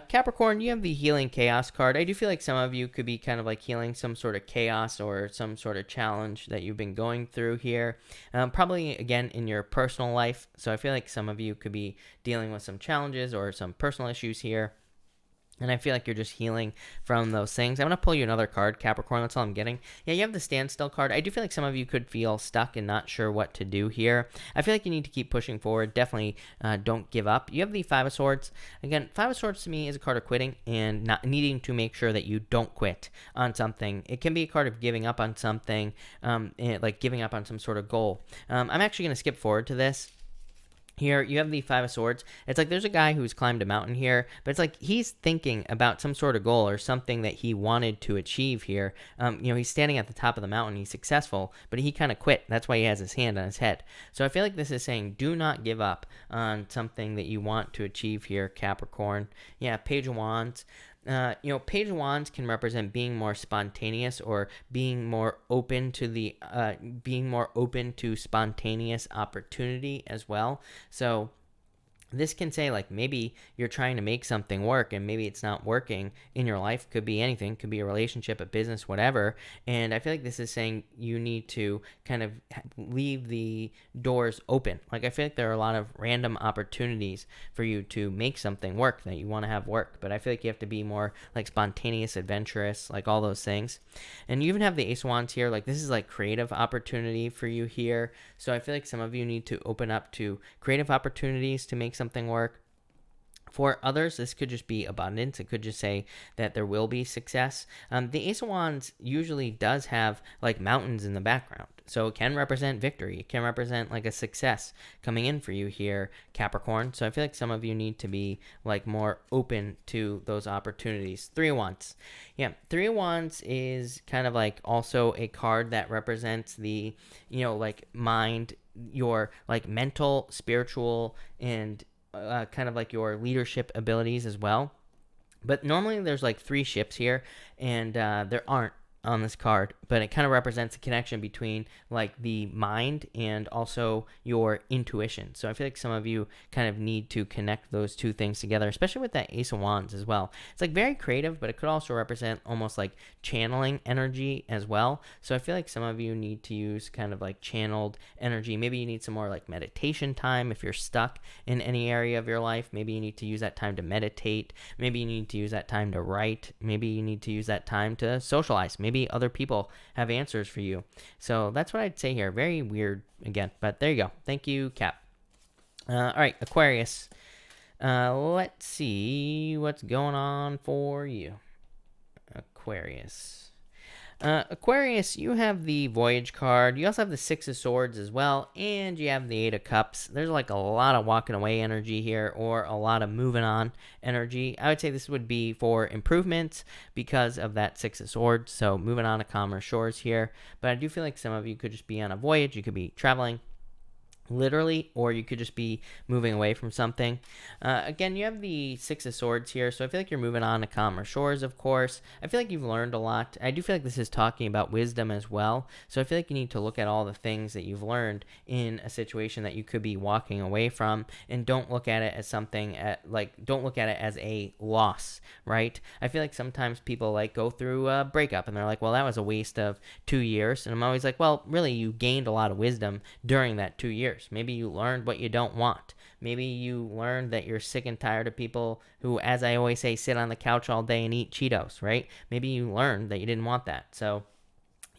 Speaker 1: Capricorn, you have the Healing Chaos card. I do feel like some of you could be kind of like healing some sort of chaos or some sort of challenge that you've been going through here. Probably, again, in your personal life. So I feel like some of you could be dealing with some challenges or some personal issues here. And I feel like you're just healing from those things. I'm going to pull you another card, Capricorn. That's all I'm getting. Yeah, you have the Standstill card. I do feel like some of you could feel stuck and not sure what to do here. I feel like you need to keep pushing forward. Definitely don't give up. You have the 5 of Swords. Again, 5 of Swords to me is a card of quitting and not needing to make sure that you don't quit on something. It can be a card of giving up on something, like giving up on some sort of goal. I'm actually going to skip forward to this. Here, you have the 5 of Swords. It's like there's a guy who's climbed a mountain here, but it's like he's thinking about some sort of goal or something that he wanted to achieve here. He's standing at the top of the mountain. He's successful, but he kind of quit. That's why he has his hand on his head. So I feel like this is saying do not give up on something that you want to achieve here, Capricorn. Yeah, Page of Wands. Page of Wands can represent being more spontaneous or being more open to spontaneous opportunity as well. So this can say like maybe you're trying to make something work and maybe it's not working in your life. Could be anything. Could be a relationship, a business, whatever. And I feel like this is saying you need to kind of leave the doors open. Like I feel like there are a lot of random opportunities for you to make something work that you want to have work. But I feel like you have to be more like spontaneous, adventurous, like all those things. And you even have the Ace of Wands here. Like this is like creative opportunity for you here. So I feel like some of you need to open up to creative opportunities to make something work. For others, this could just be abundance. It could just say that there will be success. The Ace of Wands usually does have like mountains in the background. So it can represent victory. It can represent like a success coming in for you here, Capricorn. So I feel like some of you need to be like more open to those opportunities. Three of Wands. Yeah, Three of Wands is kind of like also a card that represents the, like mind, your like mental, spiritual, and kind of like your leadership abilities as well. But normally there's like three ships here, and there aren't on this card, but it kind of represents a connection between like the mind and also your intuition. So I feel like some of you kind of need to connect those two things together, especially with that Ace of Wands as well. It's like very creative, but it could also represent almost like channeling energy as well. So I feel like some of you need to use kind of like channeled energy. Maybe you need some more like meditation time if you're stuck in any area of your life. Maybe you need to use that time to meditate. Maybe you need to use that time to write. Maybe you need to use that time to socialize. Maybe other people have answers for you. So that's what I'd say here. Very weird again, but there you go. Thank you, Cap. All right, Aquarius. Let's see what's going on for you. Aquarius. Aquarius, you have the Voyage card. You also have the Six of Swords as well, and you have the Eight of Cups. There's like a lot of walking away energy here, or a lot of moving on energy. I would say this would be for improvements because of that Six of Swords, so moving on to calmer shores here. But I do feel like some of you could just be on a voyage. You could be traveling, literally, or you could just be moving away from something. Again, you have the Six of Swords here, so I feel like you're moving on to calmer shores, of course. I feel like you've learned a lot. I do feel like this is talking about wisdom as well, so I feel like you need to look at all the things that you've learned in a situation that you could be walking away from, and don't look at it as something don't look at it as a loss, right? I feel like sometimes people like go through a breakup and they're like, well, that was a waste of 2 years, and I'm always like, well, really, you gained a lot of wisdom during that 2 years. Maybe you learned what you don't want. Maybe you learned that you're sick and tired of people who, as I always say, sit on the couch all day and eat Cheetos, right? Maybe you learned that you didn't want that. So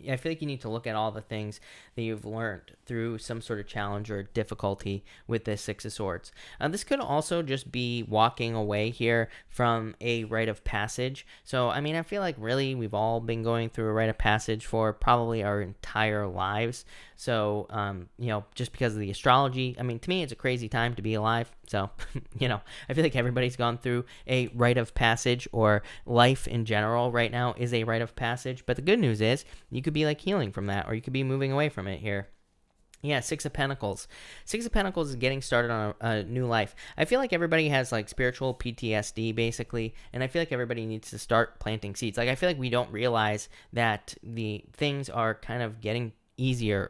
Speaker 1: I feel like you need to look at all the things that you've learned through some sort of challenge or difficulty with this Six of Swords. This could also just be walking away here from a rite of passage. So, I mean, I feel like really we've all been going through a rite of passage for probably our entire lives. So, just because of the astrology, I mean, to me, it's a crazy time to be alive. So, I feel like everybody's gone through a rite of passage, or life in general right now is a rite of passage. But the good news is you could be like healing from that, or you could be moving away from it here. Yeah, Six of Pentacles. Six of Pentacles is getting started on a new life. I feel like everybody has like spiritual PTSD basically, and I feel like everybody needs to start planting seeds. Like I feel like we don't realize that the things are kind of getting easier.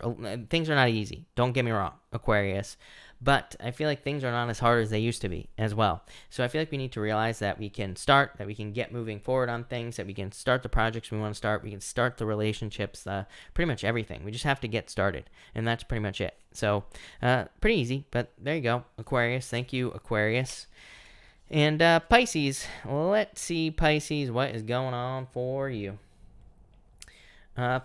Speaker 1: Things are not easy. Don't get me wrong, Aquarius. But I feel like things are not as hard as they used to be as well. So I feel like we need to realize that we can start, that we can get moving forward on things, that we can start the projects we want to start, we can start the relationships, pretty much everything. We just have to get started, and that's pretty much it. So pretty easy, but there you go, Aquarius. Thank you, Aquarius. And Pisces, let's see, Pisces, what is going on for you?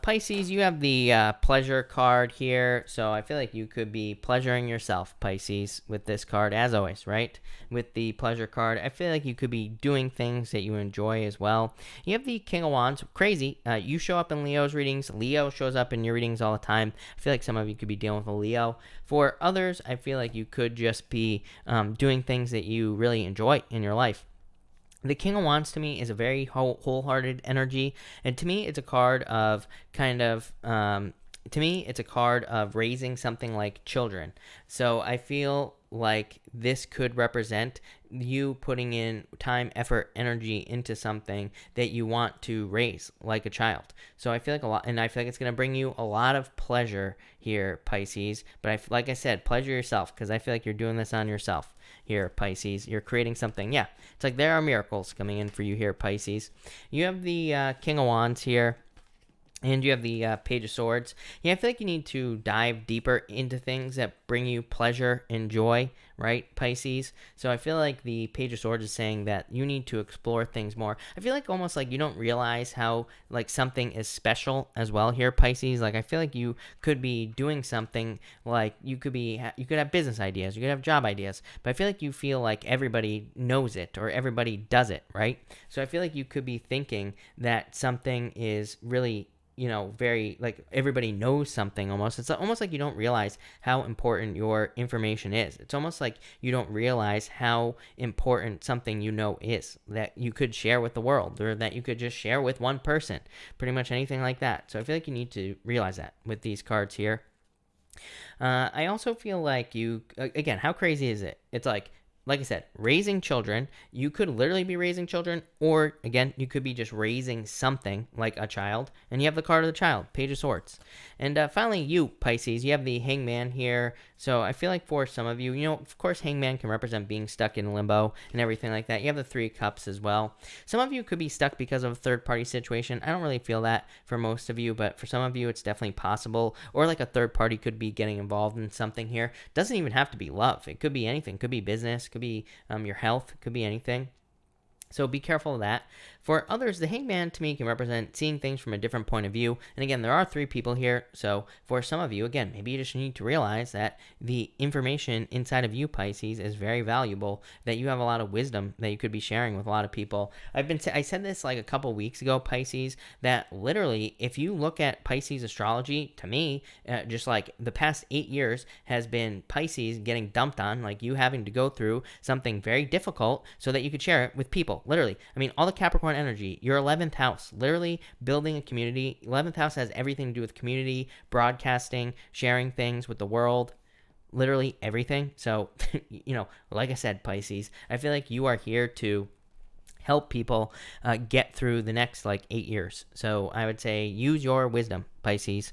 Speaker 1: Pisces, you have the pleasure card here, so I feel like you could be pleasuring yourself, Pisces, with this card, as always, right? With the pleasure card, I feel like you could be doing things that you enjoy as well. You have the King of Wands, crazy. You show up in Leo's readings. Leo shows up in your readings all the time. I feel like some of you could be dealing with a Leo. For others, I feel like you could just be doing things that you really enjoy in your life. The King of Wands to me is a very wholehearted energy, and to me it's a card of raising something like children. So I feel like this could represent you putting in time, effort, energy into something that you want to raise like a child. So I feel like I feel like it's going to bring you a lot of pleasure here, Pisces. But like I said, pleasure yourself, because I feel like you're doing this on yourself here, Pisces. You're creating something. Yeah, it's like there are miracles coming in for you here, Pisces. You have the King of Wands here. And you have the Page of Swords. Yeah, I feel like you need to dive deeper into things that bring you pleasure and joy, right, Pisces? So I feel like the Page of Swords is saying that you need to explore things more. I feel like almost like you don't realize how like something is special as well here, Pisces. Like I feel like you could be doing something like you could have business ideas, you could have job ideas, but I feel like you feel like everybody knows it or everybody does it, right? So I feel like you could be thinking that something is really very like everybody knows something almost. It's almost like you don't realize how important your information is. It's almost like you don't realize how important something is that you could share with the world or that you could just share with one person, pretty much anything like that. So I feel like you need to realize that with these cards here. I also feel like again, how crazy is it? It's like I said, raising children. You could literally be raising children, or again, you could be just raising something like a child. And you have the card of the child, Page of Swords. And finally, you, Pisces, you have the Hangman here. So I feel like for some of you, of course, Hangman can represent being stuck in limbo and everything like that. You have the Three of Cups as well. Some of you could be stuck because of a third-party situation. I don't really feel that for most of you, but for some of you, it's definitely possible. Or like a third party could be getting involved in something here. Doesn't even have to be love. It could be anything. It could be business. It could be your health. It could be anything. So be careful of that. For others, the Hangman to me can represent seeing things from a different point of view. And again, there are three people here. So for some of you, again, maybe you just need to realize that the information inside of you, Pisces, is very valuable, that you have a lot of wisdom that you could be sharing with a lot of people. I said this like a couple weeks ago, Pisces, that literally if you look at Pisces astrology, to me, just like the past 8 years has been Pisces getting dumped on, like you having to go through something very difficult so that you could share it with people. Literally, I mean, all the Capricorn energy, your 11th house, literally building a community. 11th house has everything to do with community, broadcasting, sharing things with the world, literally everything. So, like I said, Pisces, I feel like you are here to help people get through the next 8 years. So I would say use your wisdom, Pisces.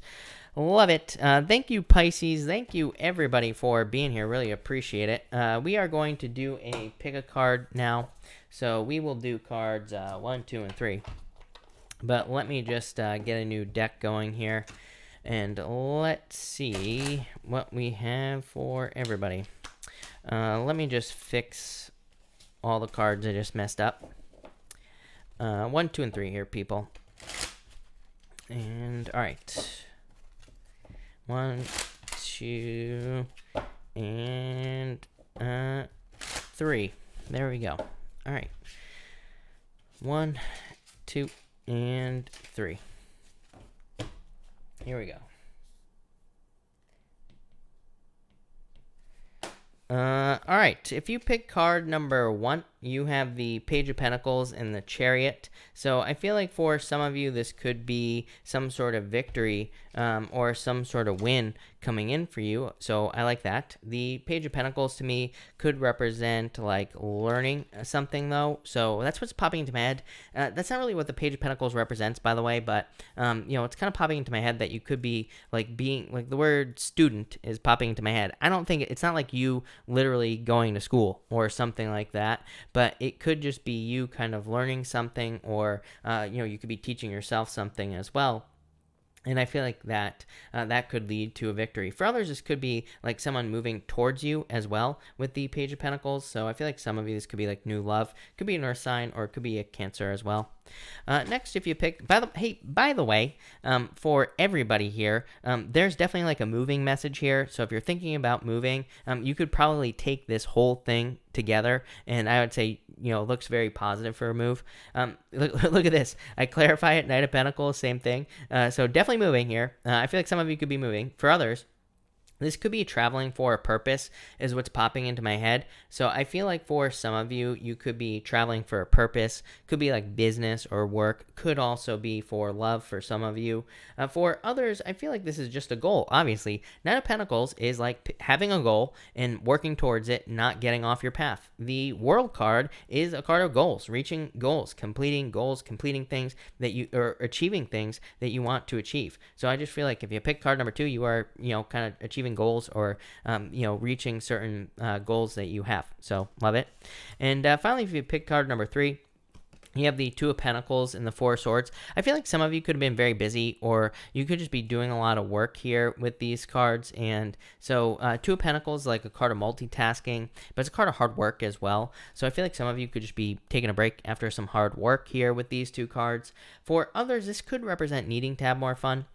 Speaker 1: Love it. Thank you, Pisces. Thank you, everybody, for being here. Really appreciate it. We are going to do a pick a card now. So we will do cards 1, 2, and 3. But let me just get a new deck going here. And let's see what we have for everybody. Let me just fix all the cards I just messed up. 1, 2, and 3 here, people. And, all right. 1, 2, and 3. There we go. All right. 1, 2, and 3. Here we go. All right. If you pick card number 1, you have the Page of Pentacles and the Chariot. So I feel like for some of you, this could be some sort of victory or some sort of win coming in for you. So I like that. The Page of Pentacles to me could represent learning something though. So that's what's popping into my head. That's not really what the Page of Pentacles represents, by the way, but it's kind of popping into my head that you could be being the word student is popping into my head. I don't think it's not like you literally going to school or something like that, but it could just be you kind of learning something, or you could be teaching yourself something as well. And I feel like that that could lead to a victory. For others, this could be like someone moving towards you as well with the Page of Pentacles. So I feel like some of you, this could be like new love. Could be an Earth sign, or it could be a Cancer as well. Next, if you pick, by the way, for everybody here, there's definitely like a moving message here. So if you're thinking about moving, you could probably take this whole thing together, and I would say, looks very positive for a move. Look at this. I clarify it, Knight of Pentacles, same thing. So definitely moving here. I feel like some of you could be moving. For others, this could be traveling for a purpose is what's popping into my head. So I feel like for some of you, you could be traveling for a purpose. Could be like business or work. Could also be for love for some of you. For others, I feel like this is just a goal. Obviously, Knight of Pentacles is like having a goal and working towards it, not getting off your path. The World card is a card of goals, reaching goals, completing things that you, or achieving things that you want to achieve. So I just feel like if you pick card number 2, you are, kind of achieving goals, or reaching certain goals that you have. So love it. And finally, if you pick card number 3, You have the Two of Pentacles and the Four of Swords. I feel like some of you could have been very busy, or you could just be doing a lot of work here with these cards. And so Two of Pentacles is like a card of multitasking, but it's a card of hard work as well. So I feel like some of you could just be taking a break after some hard work here with these two cards. For others, this could represent needing to have more fun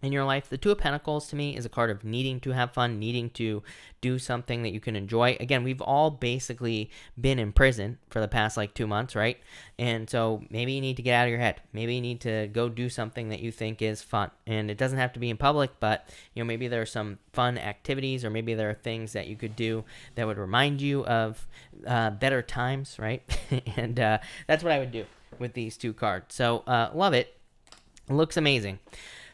Speaker 1: in your life. The Two of Pentacles to me is a card of needing to have fun, needing to do something that you can enjoy. Again, we've all basically been in prison for the past like 2 months, right? And so maybe you need to get out of your head. Maybe you need to go do something that you think is fun. And it doesn't have to be in public, but maybe there are some fun activities, or maybe there are things that you could do that would remind you of better times, right? And that's what I would do with these two cards. So love it. Looks amazing.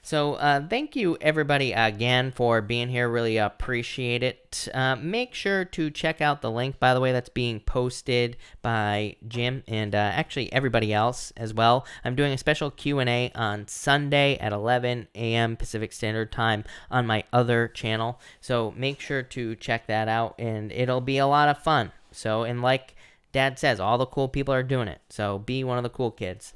Speaker 1: So thank you everybody again for being here. Really appreciate it. Make sure to check out the link, by the way, that's being posted by Jim and actually everybody else as well. I'm doing a special Q&A on Sunday at 11 a.m. Pacific Standard Time on my other channel. So make sure to check that out, and it'll be a lot of fun. So, and like Dad says, all the cool people are doing it. So be one of the cool kids.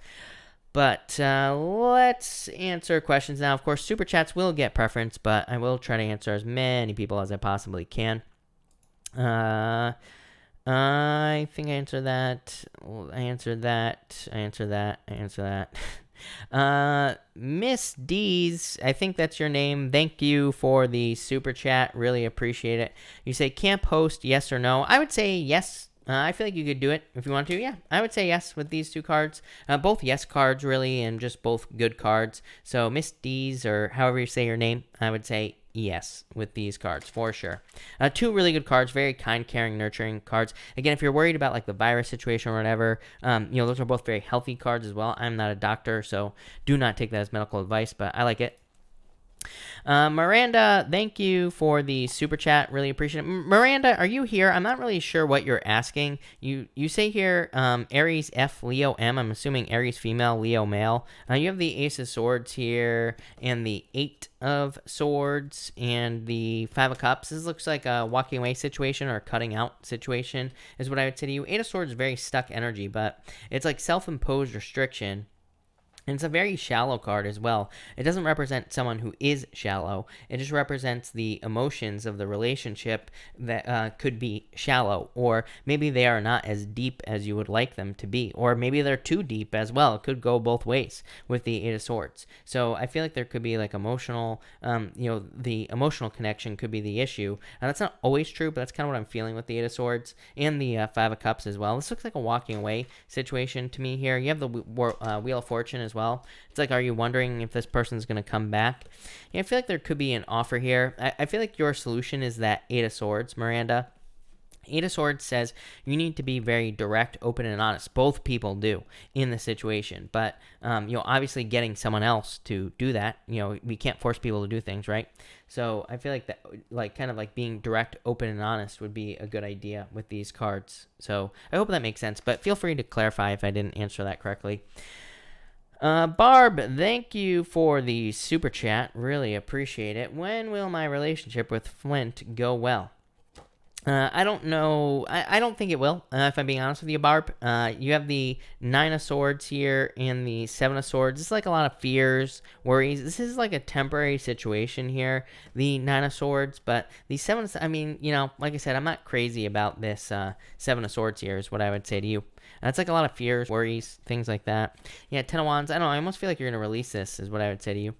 Speaker 1: But let's answer questions now. Of course, Super Chats will get preference, but I will try to answer as many people as I possibly can. I think I answered that. I answered that. Miss D's, I think that's your name. Thank you for the Super Chat. Really appreciate it. You say, camp host, yes or no? I would say yes. I feel like you could do it if you want to. Yeah, I would say yes with these two cards. Both yes cards, really, and just both good cards. So Miss D's, or however you say your name, I would say yes with these cards for sure. Two really good cards, very kind, caring, nurturing cards. Again, if you're worried about like the virus situation or whatever, those are both very healthy cards as well. I'm not a doctor, so do not take that as medical advice, but I like it. Miranda, thank you for the super chat. Really appreciate it. Miranda, are you here? I'm not really sure what you're asking. You say here, Aries F, Leo M. I'm assuming Aries female, Leo male. You have the Ace of Swords here, and the Eight of Swords, and the Five of Cups. This looks like a walking away situation or a cutting out situation is what I would say to you. Eight of Swords is very stuck energy, but it's like self-imposed restriction. And it's a very shallow card as well. It doesn't represent someone who is shallow. It just represents the emotions of the relationship that could be shallow. Or maybe they are not as deep as you would like them to be. Or maybe they're too deep as well. It could go both ways with the Eight of Swords. So I feel like there could be like emotional, the emotional connection could be the issue. And that's not always true, but that's kind of what I'm feeling with the Eight of Swords and the Five of Cups as well. This looks like a walking away situation to me here. You have the Wheel of Fortune as well. It's like, are you wondering if this person's going to come back? Yeah, I feel like there could be an offer here. I feel like your solution is that Eight of Swords, Miranda. Eight of Swords says you need to be very direct, open, and honest. Both people do in the situation. But, obviously getting someone else to do that, we can't force people to do things, right? So I feel like that, kind of like being direct, open, and honest would be a good idea with these cards. So I hope that makes sense. But feel free to clarify if I didn't answer that correctly. Barb, thank you for the super chat. Really appreciate it. When will my relationship with Flint go well? I don't know. I don't think it will, if I'm being honest with you, Barb. You have the Nine of Swords here and the Seven of Swords. It's like a lot of fears, worries. This is like a temporary situation here, the Nine of Swords. But the Seven, like I said, I'm not crazy about this Seven of Swords here is what I would say to you. It's like a lot of fears, worries, things like that. Yeah, Ten of Wands. I don't know. I almost feel like you're going to release this is what I would say to you.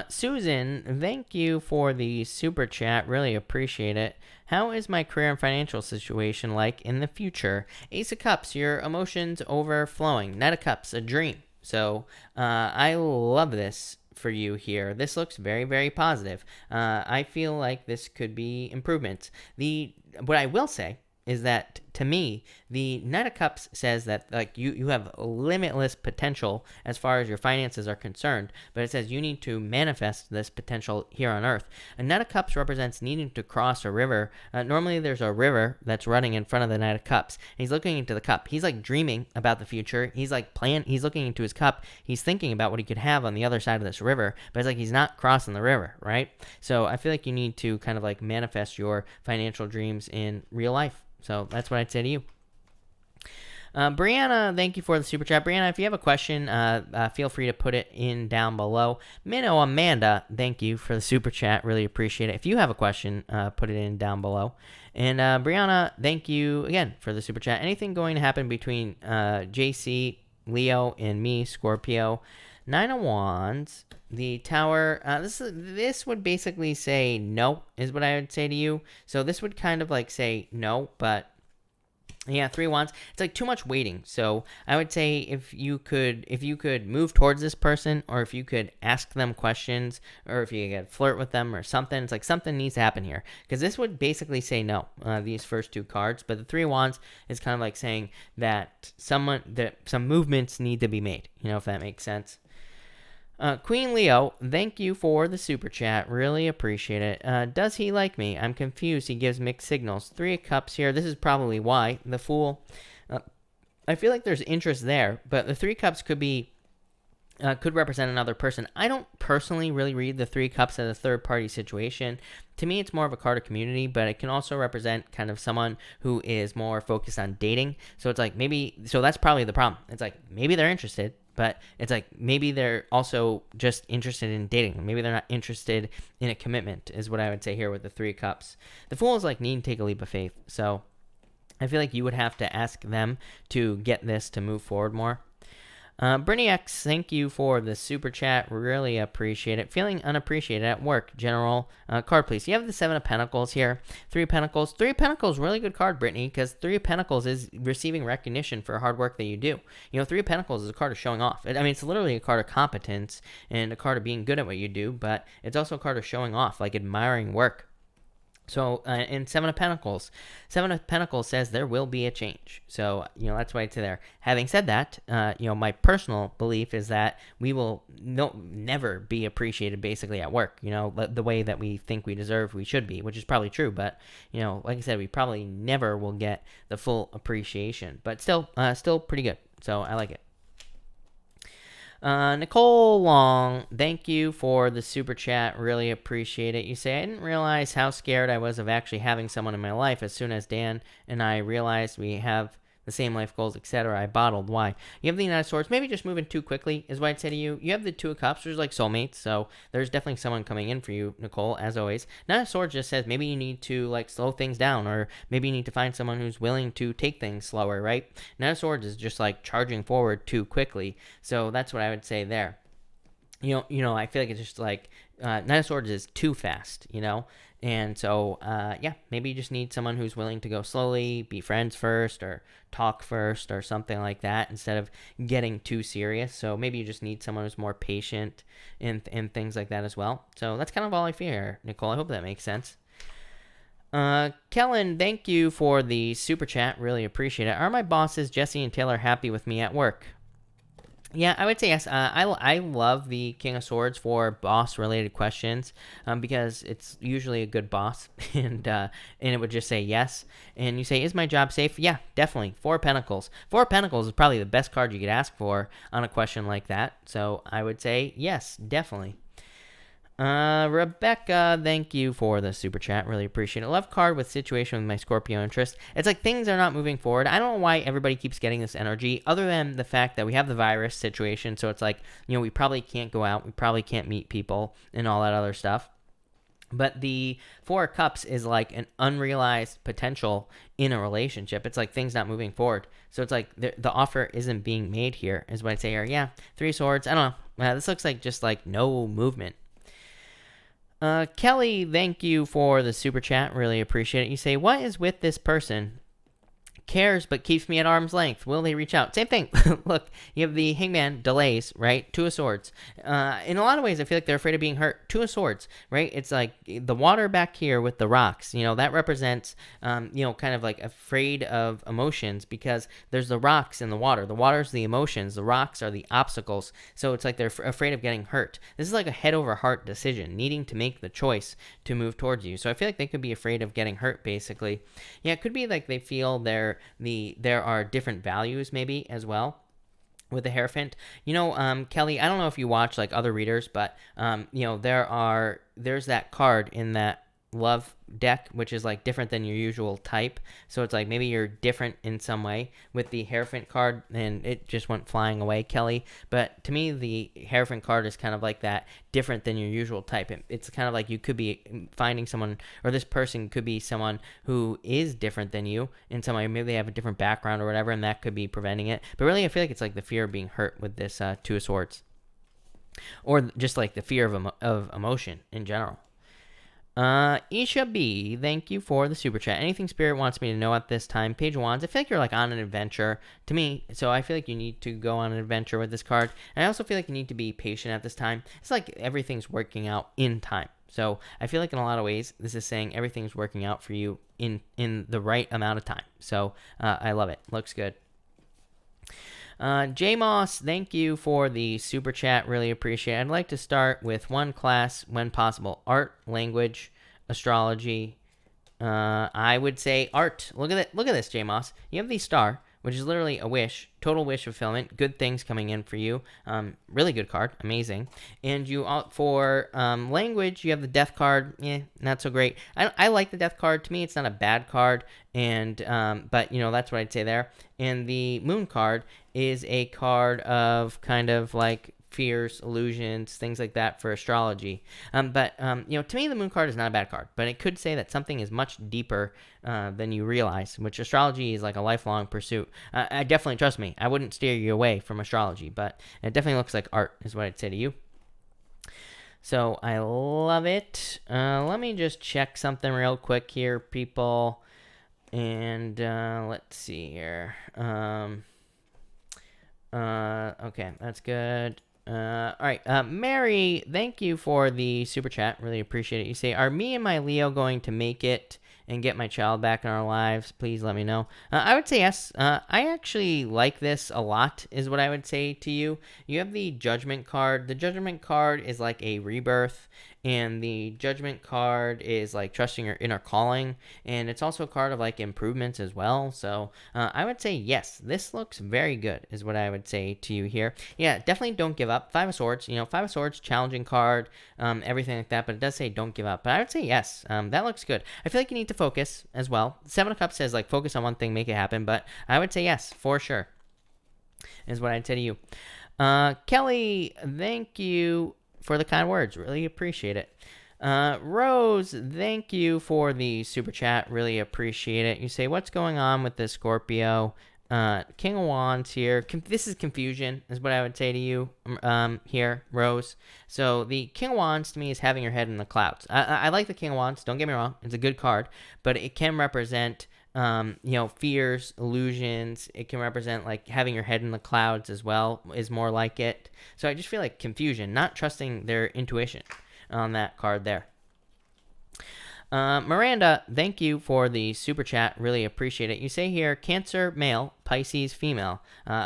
Speaker 1: Susan, thank you for the super chat. Really appreciate it. How is my career and financial situation like in the future? Ace of Cups, your emotions overflowing. Knight of Cups, a dream. So I love this for you here. This looks very, very positive. I feel like this could be improvements. What I will say is that, to me, the Knight of Cups says that you have limitless potential as far as your finances are concerned, but it says you need to manifest this potential here on Earth. A Knight of Cups represents needing to cross a river. Normally there's a river that's running in front of the Knight of Cups. He's looking into the cup. He's like dreaming about the future. He's like he's looking into his cup. He's thinking about what he could have on the other side of this river, but it's like he's not crossing the river, right? So I feel like you need to kind of like manifest your financial dreams in real life. So that's what I'd say to you. Brianna, thank you for the super chat. Brianna, if you have a question, feel free to put it in down below. Minnow Amanda, thank you for the super chat. Really appreciate it. If you have a question, put it in down below. And Brianna, thank you again for the super chat. Anything going to happen between JC, Leo, and me, Scorpio? Nine of Wands, the Tower. This would basically say no, is what I would say to you. So this would kind of like say no, but yeah, Three of Wands. It's like too much waiting. So I would say if you could move towards this person, or if you could ask them questions, or if you could flirt with them or something. It's like something needs to happen here, because this would basically say no. These first two cards, but the Three of Wands is kind of like saying that some movements need to be made. You know, if that makes sense. Queen Leo, thank you for the super chat. Really appreciate it. Does he like me? I'm confused. He gives mixed signals. Three of Cups here. This is probably why. The Fool. I feel like there's interest there, but the Three Cups could represent another person. I don't personally really read the Three Cups as a third-party situation. To me, it's more of a card of community, but it can also represent kind of someone who is more focused on dating. So it's like so that's probably the problem. It's like maybe they're interested, but it's like maybe they're also just interested in dating. Maybe they're not interested in a commitment, is what I would say here with the Three Cups. The Fool is like need to take a leap of faith. So I feel like you would have to ask them to get this to move forward more. Brittany X, thank you for the super chat. Really appreciate it. Feeling unappreciated at work. General card, please. You have the Seven of Pentacles here. Three of Pentacles. Three of Pentacles, really good card, Brittany, because Three of Pentacles is receiving recognition for hard work that you do. You know, Three of Pentacles is a card of showing off. I mean, it's literally a card of competence and a card of being good at what you do, but it's also a card of showing off, like admiring work. So, in Seven of Pentacles says there will be a change. So, you know, that's why it's there. Having said that, you know, my personal belief is that we will never be appreciated basically at work, you know, the way that we think we deserve, we should be, which is probably true. But, you know, like I said, we probably never will get the full appreciation, but still pretty good. So I like it. Nicole Long, thank you for the super chat. Really appreciate it. You say, I didn't realize how scared I was of actually having someone in my life. As soon as Dan and I realized we have the same life goals, etc., I bottled. Why? You have the Nine of Swords. Maybe just moving too quickly is what I'd say to you. You have the Two of Cups, which is like soulmates, so there's definitely someone coming in for you, Nicole, as always. Nine of Swords just says maybe you need to like slow things down, or maybe you need to find someone who's willing to take things slower, right? Nine of Swords is just like charging forward too quickly, so that's what I would say there. You know, I feel like it's just like Nine of Swords is too fast, you know? And so, yeah, maybe you just need someone who's willing to go slowly, be friends first, or talk first, or something like that, instead of getting too serious. So maybe you just need someone who's more patient and things like that as well. So that's kind of all I fear, Nicole. I hope that makes sense. Kellen, thank you for the super chat. Really appreciate it. Are my bosses, Jesse and Taylor, happy with me at work? Yeah, I would say yes. I love the King of Swords for boss-related questions because it's usually a good boss, and it would just say yes. And you say, is my job safe? Yeah, definitely. Four of Pentacles. Four of Pentacles is probably the best card you could ask for on a question like that. So I would say yes, definitely. Rebecca, thank you for the super chat. Really appreciate it. Love card with situation with my Scorpio interest. It's like things are not moving forward. I don't know why everybody keeps getting this energy, other than the fact that we have the virus situation. So it's like, you know, we probably can't go out. We probably can't meet people and all that other stuff. But the Four of Cups is like an unrealized potential in a relationship. It's like things not moving forward. So it's like the offer isn't being made here, is what I'd say here. Yeah, Three Swords. I don't know. This looks like just like no movement. Kelly, thank you for the super chat. Really appreciate it. You say, what is with this person? Cares but keeps me at arm's length. Will they reach out? Same thing. Look, you have the Hangman, delays, right? Two of Swords. In a lot of ways, I feel like they're afraid of being hurt. Two of Swords, right? It's like the water back here with the rocks. You know, that represents, you know, kind of like afraid of emotions, because there's the rocks in the water. The water's the emotions. The rocks are the obstacles. So it's like they're afraid of getting hurt. This is like a head over heart decision, needing to make the choice to move towards you. So I feel like they could be afraid of getting hurt, basically. Yeah, it could be like they feel there are different values maybe as well with the Hierophant. You know, Kelly, I don't know if you watch like other readers, but you know, there's that card in that love deck, which is like different than your usual type. So it's like maybe you're different in some way with the Hierophant card, and it just went flying away, Kelly. But to me, the Hierophant card is kind of like that different than your usual type. It's kind of like you could be finding someone, or this person could be someone who is different than you in some way. Maybe they have a different background or whatever, and that could be preventing it. But really, I feel like it's like the fear of being hurt with this Two of Swords, or just like the fear of emotion in general. Isha B, thank you for the super chat. Anything Spirit wants me to know at this time? Page of Wands. I feel like you're like on an adventure to me, so I feel like you need to go on an adventure with this card. And I also feel like you need to be patient at this time. It's like everything's working out in time. So I feel like in a lot of ways, this is saying everything's working out for you in the right amount of time. So I love it. Looks good. J Moss, thank you for the super chat. Really appreciate it. I'd like to start with one class when possible: art, language, astrology. I would say art. Look at it. Look at this, J Moss. You have the star, which is literally a wish, total wish fulfillment, good things coming in for you. Really good card, amazing. And you for language, you have the death card. Not so great. I like the death card. To me, it's not a bad card, and but you know that's what I'd say there. And the moon card is a card of kind of like fears, illusions, things like that for astrology. But you know, to me, the moon card is not a bad card, but it could say that something is much deeper than you realize, which astrology is like a lifelong pursuit. I definitely, trust me, I wouldn't steer you away from astrology, but it definitely looks like art is what I'd say to you. So I love it. Let me just check something real quick here, people. And let's see here. Okay, that's good. All right, Mary, thank you for the super chat. Really appreciate it. You say, are me and my Leo going to make it and get my child back in our lives? Please let me know. I would say yes. I actually like this a lot, is what I would say to you. You have the Judgment card. The Judgment card is like a rebirth, and the Judgment card is like trusting your inner calling, and it's also a card of like improvements as well. So I would say yes, this looks very good, is what I would say to you here. Yeah, definitely don't give up. Five of Swords, you know, Five of Swords, challenging card, everything like that, but it does say don't give up. But I would say yes, that looks good. I feel like you need to focus as well. Seven of Cups says like focus on one thing, make it happen, but I would say yes, for sure, is what I'd say to you. Kelly, thank you for the kind words. Really appreciate it. Rose, thank you for the super chat. Really appreciate it. You say, what's going on with this Scorpio? King of Wands here. This is confusion, is what I would say to you here, Rose. So the King of Wands to me is having your head in the clouds. I like the King of Wands. Don't get me wrong. It's a good card, but it can represent you know, fears, illusions. It can represent like having your head in the clouds as well, is more like it. So I just feel like confusion, not trusting their intuition on that card there. Miranda, thank you for the super chat. Really appreciate it. You say here, Cancer male, Pisces female.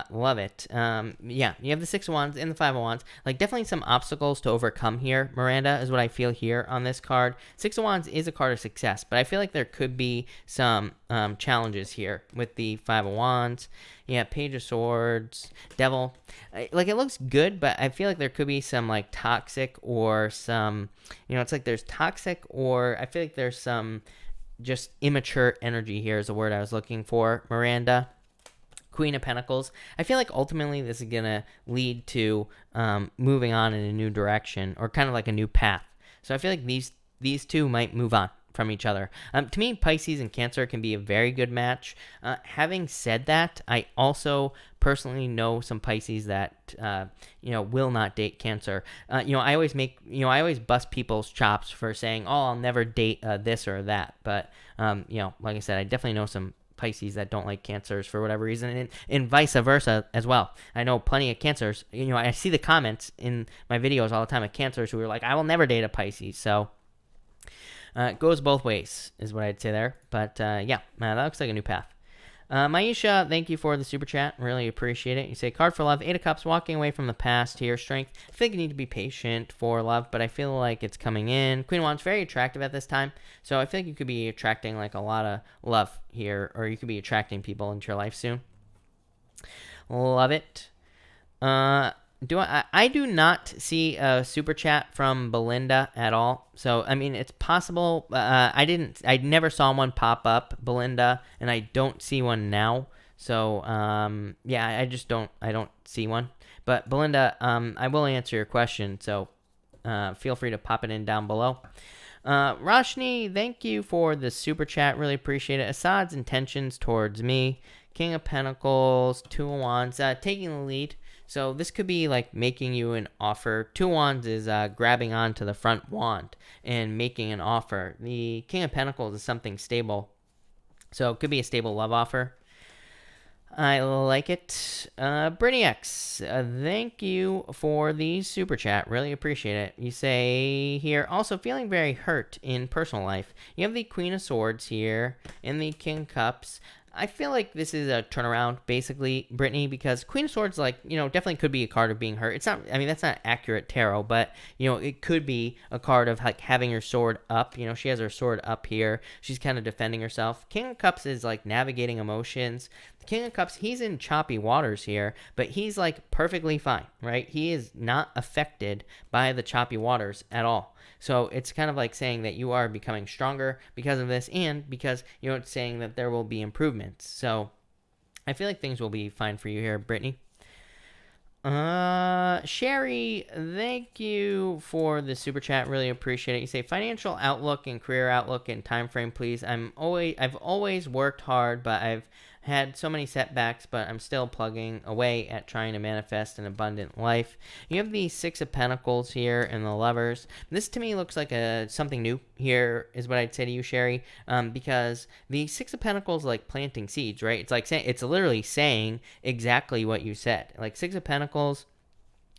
Speaker 1: Love it. Yeah, you have the Six of Wands and the Five of Wands. Like definitely some obstacles to overcome here, Miranda, is what I feel here on this card. Six of Wands is a card of success, but I feel like there could be some challenges here with the Five of Wands. Yeah, Page of Swords, Devil. Like it looks good, but I feel like there could be some like toxic or some, you know, it's like there's toxic, or I feel like there's some just immature energy here is the word I was looking for, Miranda. Queen of Pentacles. I feel like ultimately this is going to lead to moving on in a new direction, or kind of like a new path. So I feel like these two might move on from each other. To me, Pisces and Cancer can be a very good match. Having said that, I also personally know some Pisces that you know, will not date Cancer. You know, I always bust people's chops for saying, "Oh, I'll never date this or that." But you know, like I said, I definitely know some Pisces that don't like Cancers for whatever reason, and vice versa as well. I know plenty of Cancers. You know, I see the comments in my videos all the time of Cancers who are like, "I will never date a Pisces." So it goes both ways, is what I'd say there. But yeah, that looks like a new path. Maisha, thank you for the super chat. Really appreciate it. You say, card for love, Eight of Cups, walking away from the past here. Strength. I feel like you need to be patient for love, but I feel like it's coming in. Queen of Wands, very attractive at this time. So I feel like you could be attracting like a lot of love here, or you could be attracting people into your life soon. Love it. I do not see a super chat from Belinda at all. So I mean, it's possible. I never saw one pop up, Belinda, and I don't see one now. So yeah, I don't see one. But Belinda, I will answer your question. So feel free to pop it in down below. Roshni, thank you for the super chat. Really appreciate it. Assad's intentions towards me. King of Pentacles, Two of Wands, taking the lead. So this could be like making you an offer. Two of Wands is grabbing onto the front wand and making an offer. The King of Pentacles is something stable. So it could be a stable love offer. I like it. Brittany X, thank you for the super chat. Really appreciate it. You say here, also feeling very hurt in personal life. You have the Queen of Swords here and the King of Cups. I feel like this is a turnaround, basically, Brittany, because Queen of Swords, like, definitely could be a card of being hurt. It's not, I mean, that's not accurate tarot, but, it could be a card of, like, having her sword up. She has her sword up here. She's kind of defending herself. King of Cups is, like, navigating emotions. The King of Cups, he's in choppy waters here, but he's, like, perfectly fine, right? He is not affected by the choppy waters at all. So it's kind of like saying that you are becoming stronger because of this, and because, it's saying that there will be improvements. So I feel like things will be fine for you here, Brittany. Sherry, thank you for the super chat. Really appreciate it. You say financial outlook and career outlook and time frame, please. I've always worked hard, but I've had so many setbacks, but I'm still plugging away at trying to manifest an abundant life. You have the Six of Pentacles here and the Lovers. This to me looks like something new here, is what I'd say to you, Sherry, because the Six of Pentacles like planting seeds, right? It's like it's literally saying exactly what you said. Like Six of Pentacles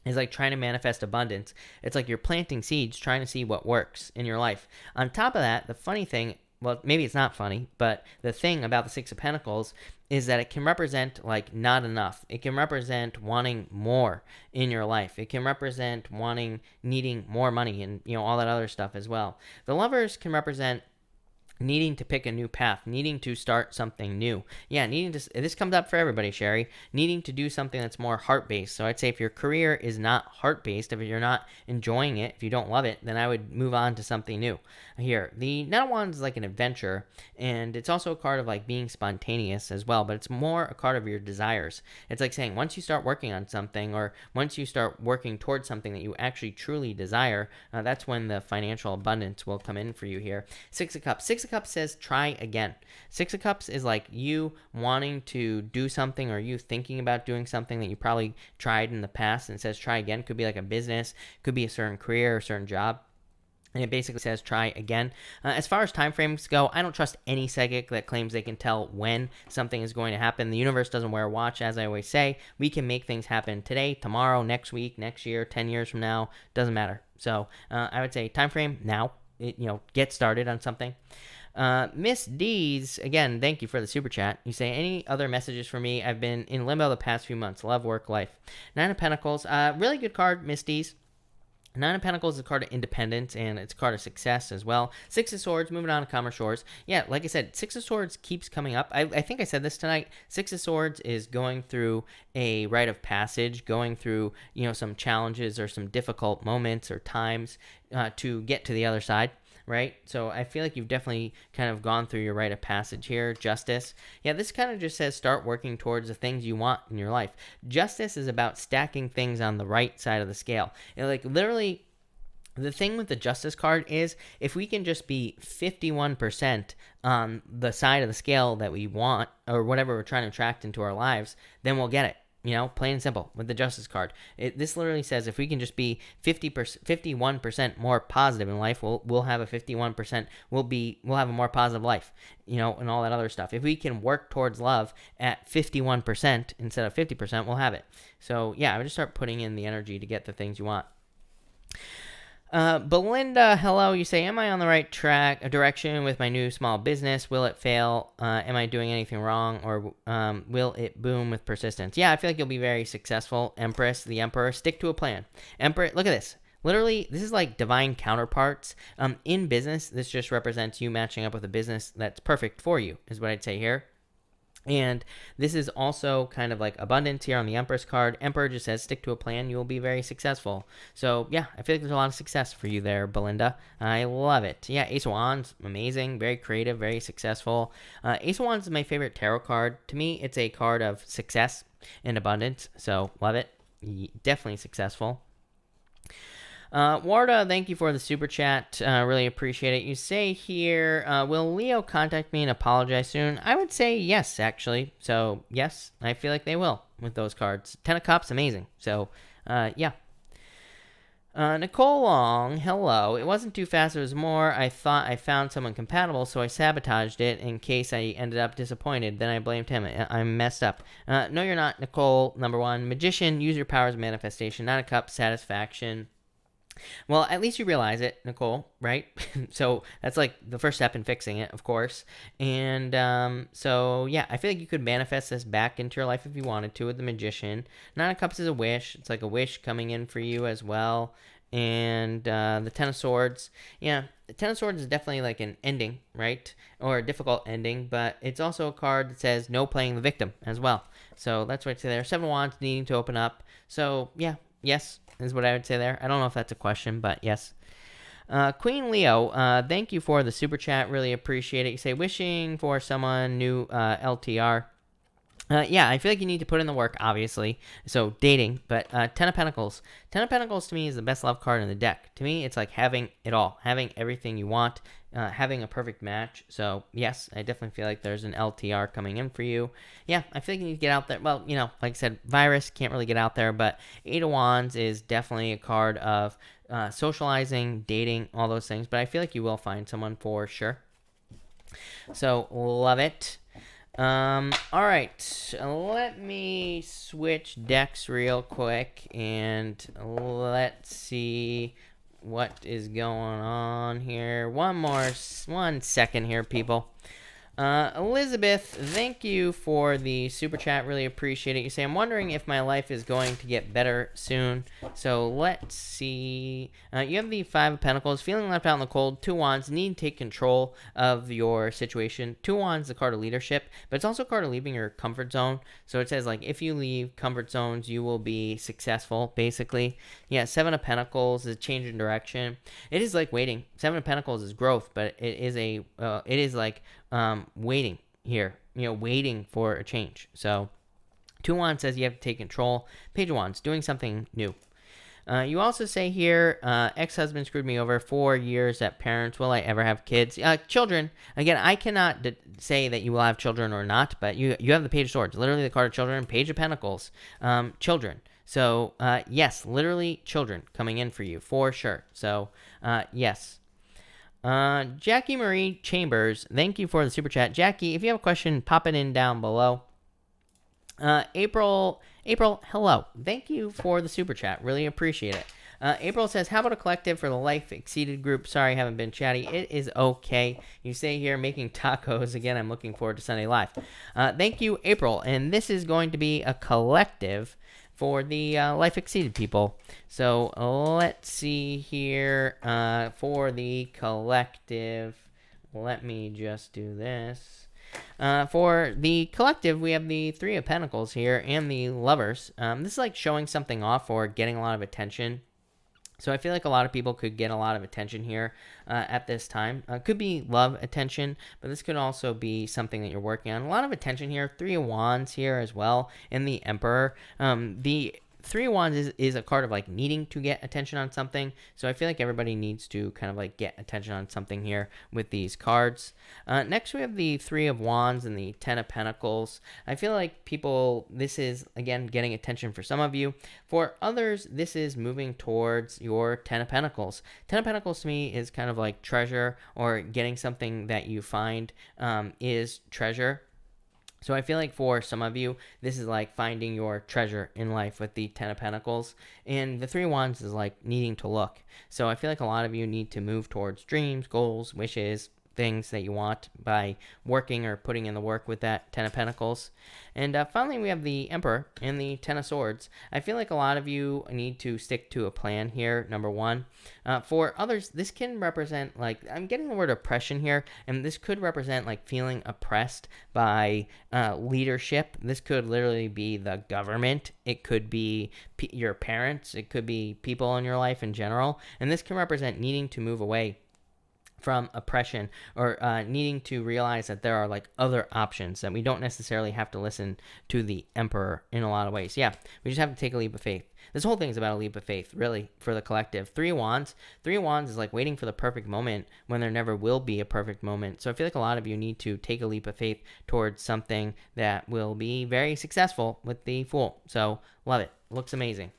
Speaker 1: is like trying to manifest abundance. It's like you're planting seeds, trying to see what works in your life. On top of that, the funny thing, well, maybe it's not funny, but the thing about the Six of Pentacles is that it can represent like not enough. It can represent wanting more in your life. It can represent needing more money and, all that other stuff as well. The Lovers can represent needing to pick a new path, needing to start something new. Yeah, this comes up for everybody, Sherry, needing to do something that's more heart-based. So I'd say if your career is not heart-based, if you're not enjoying it, if you don't love it, then I would move on to something new. Here, the Knight of Wands is like an adventure, and it's also a card of like being spontaneous as well, but it's more a card of your desires. It's like saying once you start working on something, or once you start working towards something that you actually truly desire, that's when the financial abundance will come in for you here. Six of Cups. Six of Cups says try again. Six of Cups is like you wanting to do something, or you thinking about doing something that you probably tried in the past, and it says try again. Could be like a business, could be a certain career or certain job. And it basically says try again. As far as time frames go, I don't trust any psychic that claims they can tell when something is going to happen. The universe doesn't wear a watch, as I always say. We can make things happen today, tomorrow, next week, next year, 10 years from now. Doesn't matter. So I would say time frame now. Get started on something. Miss D's, again, thank you for the super chat. You say, any other messages for me? I've been in limbo the past few months. Love, work, life. Nine of Pentacles, really good card, Miss D's. Nine of Pentacles is a card of independence, and it's a card of success as well. Six of Swords, moving on to Calmer Shores. Yeah, like I said, Six of Swords keeps coming up. I think I said this tonight. Six of Swords is going through a rite of passage, going through, some challenges or some difficult moments or times to get to the other side. Right? So I feel like you've definitely kind of gone through your rite of passage here. Justice. Yeah, this kind of just says start working towards the things you want in your life. Justice is about stacking things on the right side of the scale. Like literally, the thing with the Justice card is if we can just be 51% on the side of the scale that we want, or whatever we're trying to attract into our lives, then we'll get it. Plain and simple with the Justice card. This literally says if we can just be 51% more positive in life, we'll have a 51%. We'll have a more positive life, and all that other stuff. If we can work towards love at 51% instead of 50%, we'll have it. So yeah, I would just start putting in the energy to get the things you want. Belinda, hello. You say, am I on the right direction with my new small business? Will it fail? Am I doing anything wrong, or will it boom with persistence? Yeah, I feel like you'll be very successful. Empress, the Emperor, stick to a plan. Emperor, look at this. Literally, this is like divine counterparts. In business, this just represents you matching up with a business that's perfect for you, is what I'd say here. And this is also kind of like abundance here on the Empress card. Emperor just says stick to a plan, you will be very successful. So yeah, I feel like there's a lot of success for you there, Belinda. I love it. Yeah, Ace of Wands, amazing, very creative, very successful. Ace of Wands is my favorite tarot card. To me, it's a card of success and abundance. So love it. Definitely successful. Warda, thank you for the super chat. Really appreciate it. You say here, will Leo contact me and apologize soon? I would say yes, actually. So, yes, I feel like they will with those cards. Ten of Cups, amazing. So, yeah. Nicole Long, hello. It wasn't too fast, it was more. I thought I found someone compatible, so I sabotaged it in case I ended up disappointed. Then I blamed him. I'm messed up. No, you're not, Nicole. Number one, Magician, use your powers of manifestation. Nine of Cups, satisfaction. Well, at least you realize it, Nicole, right? So that's like the first step in fixing it, of course. And so, yeah, I feel like you could manifest this back into your life if you wanted to with the Magician. Nine of Cups is a wish. It's like a wish coming in for you as well. And the Ten of Swords. Yeah, the Ten of Swords is definitely like an ending, right? Or a difficult ending. But it's also a card that says no playing the victim as well. So that's what I'd say there. Seven of Wands needing to open up. So, yeah, yes. Is what I would say there. I don't know if that's a question, but yes. Queen Leo, thank you for the super chat. Really appreciate it. You say wishing for someone new LTR. Yeah, I feel like you need to put in the work, obviously. So, dating, but Ten of Pentacles. Ten of Pentacles to me is the best love card in the deck. To me, it's like having it all, having everything you want, having a perfect match. So, yes, I definitely feel like there's an LTR coming in for you. Yeah, I feel like you need to get out there. Well, you know, like I said, virus can't really get out there, but Eight of Wands is definitely a card of socializing, dating, all those things. But I feel like you will find someone for sure. So, love it. All right, let me switch decks real quick and let's see what is going on here. One second here, people. Elizabeth, thank you for the super chat. Really appreciate it. You say, I'm wondering if my life is going to get better soon. So let's see. You have the Five of Pentacles, feeling left out in the cold. Two Wands, need to take control of your situation. Two Wands, the card of leadership, but it's also a card of leaving your comfort zone. So it says, like, if you leave comfort zones, you will be successful, basically. Yeah, Seven of Pentacles is a change in direction. It is like waiting. Seven of Pentacles is growth, but it is like waiting here, waiting for a change. So Two Wands says you have to take control. Page of Wands, doing something new. You also say here, ex-husband screwed me over 4 years at parents. Will I ever have kids? Children. Again, I cannot say that you will have children or not, but you have the Page of Swords, literally the card of children, Page of Pentacles, children. So, yes, literally children coming in for you, for sure. So, yes. Jackie Marie Chambers, thank you for the super chat. Jackie, if you have a question, pop it in down below. April, hello. Thank you for the super chat. Really appreciate it. April says, how about a collective for the Life Exceeded group? Sorry, I haven't been chatty. It is okay. You say here, making tacos. Again, I'm looking forward to Sunday Live. Thank you, April. And this is going to be a collective for the Life Exceeded people. So let's see here for the collective. Let me just do this. For the collective, we have the Three of Pentacles here and the Lovers. This is like showing something off or getting a lot of attention. So I feel like a lot of people could get a lot of attention here at this time. Could be love attention, but this could also be something that you're working on. A lot of attention here. Three of Wands here as well, and the Emperor. The Three of Wands is a card of like needing to get attention on something. So I feel like everybody needs to kind of like get attention on something here with these cards. Next we have the Three of Wands and the Ten of Pentacles. I feel like people, this is again getting attention for some of you. For others, this is moving towards your Ten of Pentacles. Ten of Pentacles to me is kind of like treasure, or getting something that you find is treasure. So I feel like for some of you, this is like finding your treasure in life with the Ten of Pentacles. And the Three of Wands is like needing to look. So I feel like a lot of you need to move towards dreams, goals, wishes, things that you want by working or putting in the work with that Ten of Pentacles. And finally, we have the Emperor and the Ten of Swords. I feel like a lot of you need to stick to a plan here, number one. For others, this can represent, like, I'm getting the word oppression here, and this could represent, like, feeling oppressed by leadership. This could literally be the government. It could be your parents. It could be people in your life in general. And this can represent needing to move away from oppression, or needing to realize that there are like other options, that we don't necessarily have to listen to the Emperor in a lot of ways. Yeah, we just have to take a leap of faith. This whole thing is about a leap of faith, really, for the collective. Three of Wands is like waiting for the perfect moment when there never will be a perfect moment. So I feel like a lot of you need to take a leap of faith towards something that will be very successful with the Fool. So love it. Looks amazing.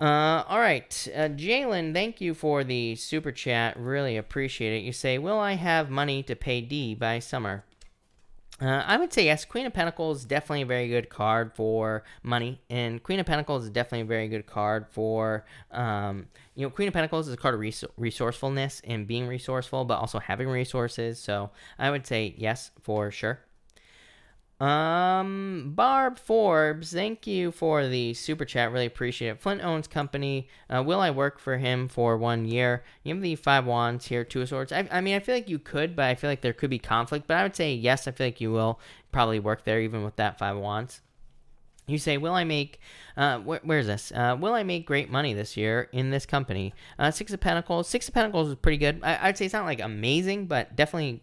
Speaker 1: All right, Jalen, thank you for the super chat. Really appreciate it. You say, will I have money to pay D by summer? I would say yes. Queen of Pentacles is definitely a very good card for money, and Queen of Pentacles is definitely a very good card for, Queen of Pentacles is a card of resourcefulness and being resourceful, but also having resources. So I would say yes for sure. Barb Forbes, thank you for the super chat. Really appreciate it. Flint owns company. Will I work for him for 1 year? You have the Five Wands here, Two of Swords. I mean, I feel like you could, but I feel like there could be conflict. But I would say yes, I feel like you will probably work there even with that Five Wands. You say, will I make, where's this? Will I make great money this year in this company? Six of Pentacles. Six of Pentacles is pretty good. I'd say it's not like amazing, but definitely,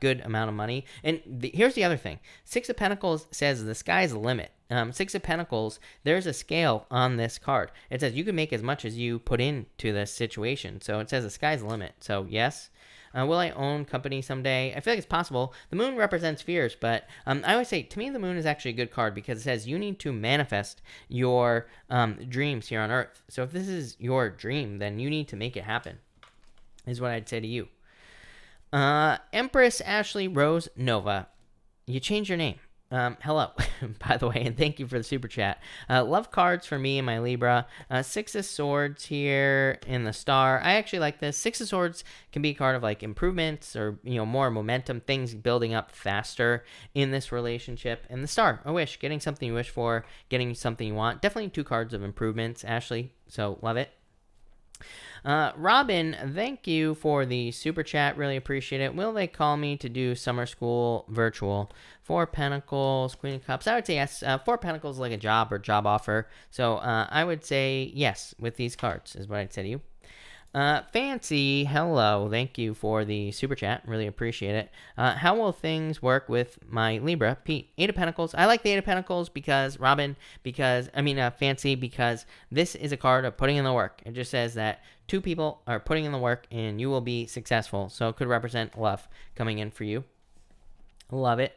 Speaker 1: good amount of money. And here's the other thing. Six of Pentacles says the sky's the limit. Six of Pentacles, there's a scale on this card. It says you can make as much as you put into this situation. So it says the sky's the limit. So yes. Will I own company someday? I feel like it's possible. The moon represents fears, but I always say, to me, the moon is actually a good card because it says you need to manifest your dreams here on Earth. So if this is your dream, then you need to make it happen, is what I'd say to you. Empress Ashley Rose Nova, you changed your name. Hello, by the way, and thank you for the super chat. Love cards for me and my Libra. Six of Swords here in the Star. I actually like this. Six of Swords can be a card of like improvements or, more momentum, things building up faster in this relationship. And the Star, a wish, getting something you wish for, getting something you want. Definitely two cards of improvements, Ashley. So love it. Robin, thank you for the super chat. Really appreciate it. Will they call me to do summer school virtual? Four Pentacles, Queen of Cups. I would say yes. Four Pentacles like a job or job offer. So I would say yes with these cards is what I'd say to you. Fancy, hello. Thank you for the super chat. Really appreciate it. How will things work with my Libra? Pete, Eight of Pentacles. I like the Eight of Pentacles because, Fancy, because this is a card of putting in the work. It just says that two people are putting in the work and you will be successful. So it could represent love coming in for you. Love it.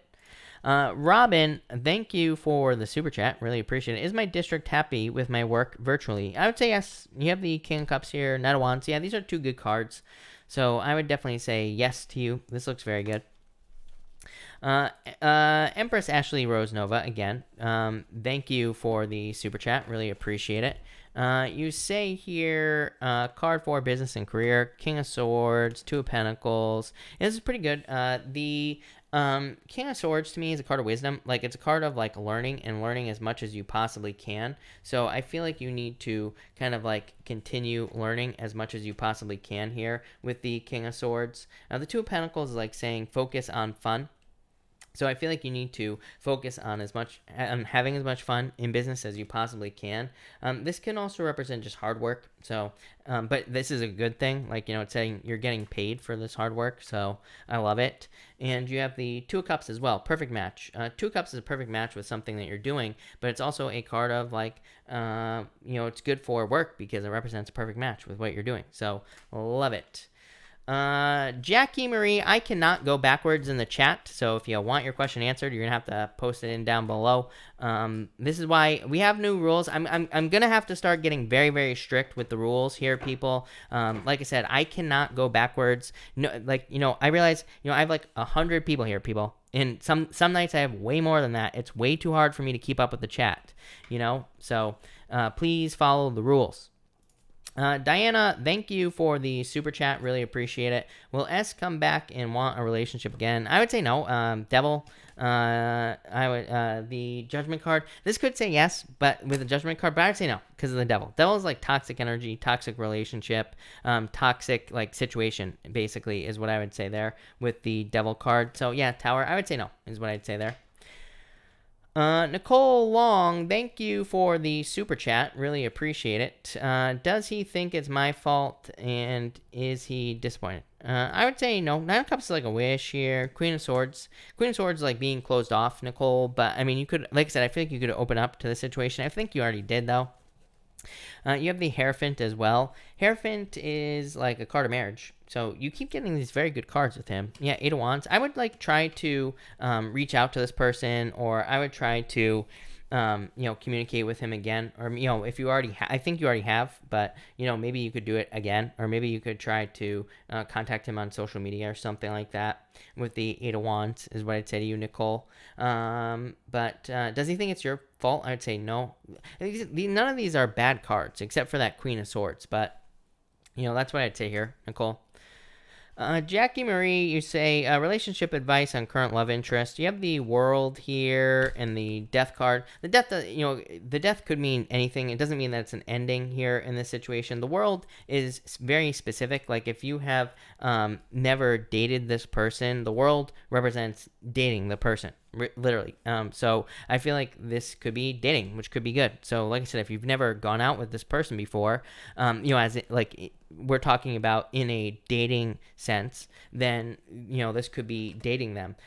Speaker 1: Robin, thank you for the super chat. Really appreciate it. Is my district happy with my work virtually? I would say yes. You have the King of Cups here, Knight of Wands. Yeah, these are two good cards. So I would definitely say yes to you. This looks very good. Empress Ashley Rose Nova, again, thank you for the super chat. Really appreciate it. You say here, card for business and career, King of Swords, Two of Pentacles. This is pretty good. The King of Swords to me is a card of wisdom. Like, it's a card of like learning and learning as much as you possibly can. So I feel like you need to kind of like continue learning as much as you possibly can here with the King of Swords. The Two of Pentacles is like saying focus on fun. So I feel like you need to focus on having as much fun in business as you possibly can. This can also represent just hard work. So, but this is a good thing. Like, it's saying you're getting paid for this hard work. So I love it. And you have the Two of Cups as well. Perfect match. Two of Cups is a perfect match with something that you're doing, but it's also a card of like, it's good for work because it represents a perfect match with what you're doing. So love it. Jackie Marie, I cannot go backwards in the chat, so if you want your question answered, you're gonna have to post it in down below. This is why we have new rules. I'm gonna have to start getting very, very strict with the rules here, people. Like I said, I cannot go backwards. No, I realize, I have like 100 people here, people. And some nights I have way more than that. It's way too hard for me to keep up with the chat, so please follow the rules. Diana, thank you for the super chat. Really appreciate it. Will S come back and want a relationship again? I would say no. Devil. I would the Judgment card. This could say yes, but with the Judgment card, but I would say no because of the Devil. Devil is like toxic energy, toxic relationship, toxic like situation. Basically, is what I would say there with the Devil card. So yeah, Tower. I would say no is what I'd say there. Nicole Long, thank you for the super chat. Really appreciate it. Does he think it's my fault, and is he disappointed? I would say no. Nine of Cups is like a wish here. Queen of Swords. Queen of Swords is like being closed off, Nicole. But I mean, you could, like I said, I feel like you could open up to the situation. I think you already did, though. You have the Hierophant as well. Hierophant is like a card of marriage. So you keep getting these very good cards with him. Yeah, Eight of Wands. I would like try to reach out to this person, or I would try to communicate with him again, or if you already I think you already have, but maybe you could do it again, or maybe you could try to contact him on social media or something like that with the Eight of Wands is what I'd say to you, Nicole. But does he think it's your fault? I'd say no. None of these are bad cards except for that Queen of Swords, but that's what I'd say here, Nicole. Jackie Marie, you say relationship advice on current love interest. You have the World here and the Death card. The Death, the Death could mean anything. It doesn't mean that it's an ending here in this situation. The World is very specific. Like if you have never dated this person, the World represents dating the person. Literally. So I feel like this could be dating, which could be good. So like I said, if you've never gone out with this person before, as it, like we're talking about in a dating sense, then this could be dating them.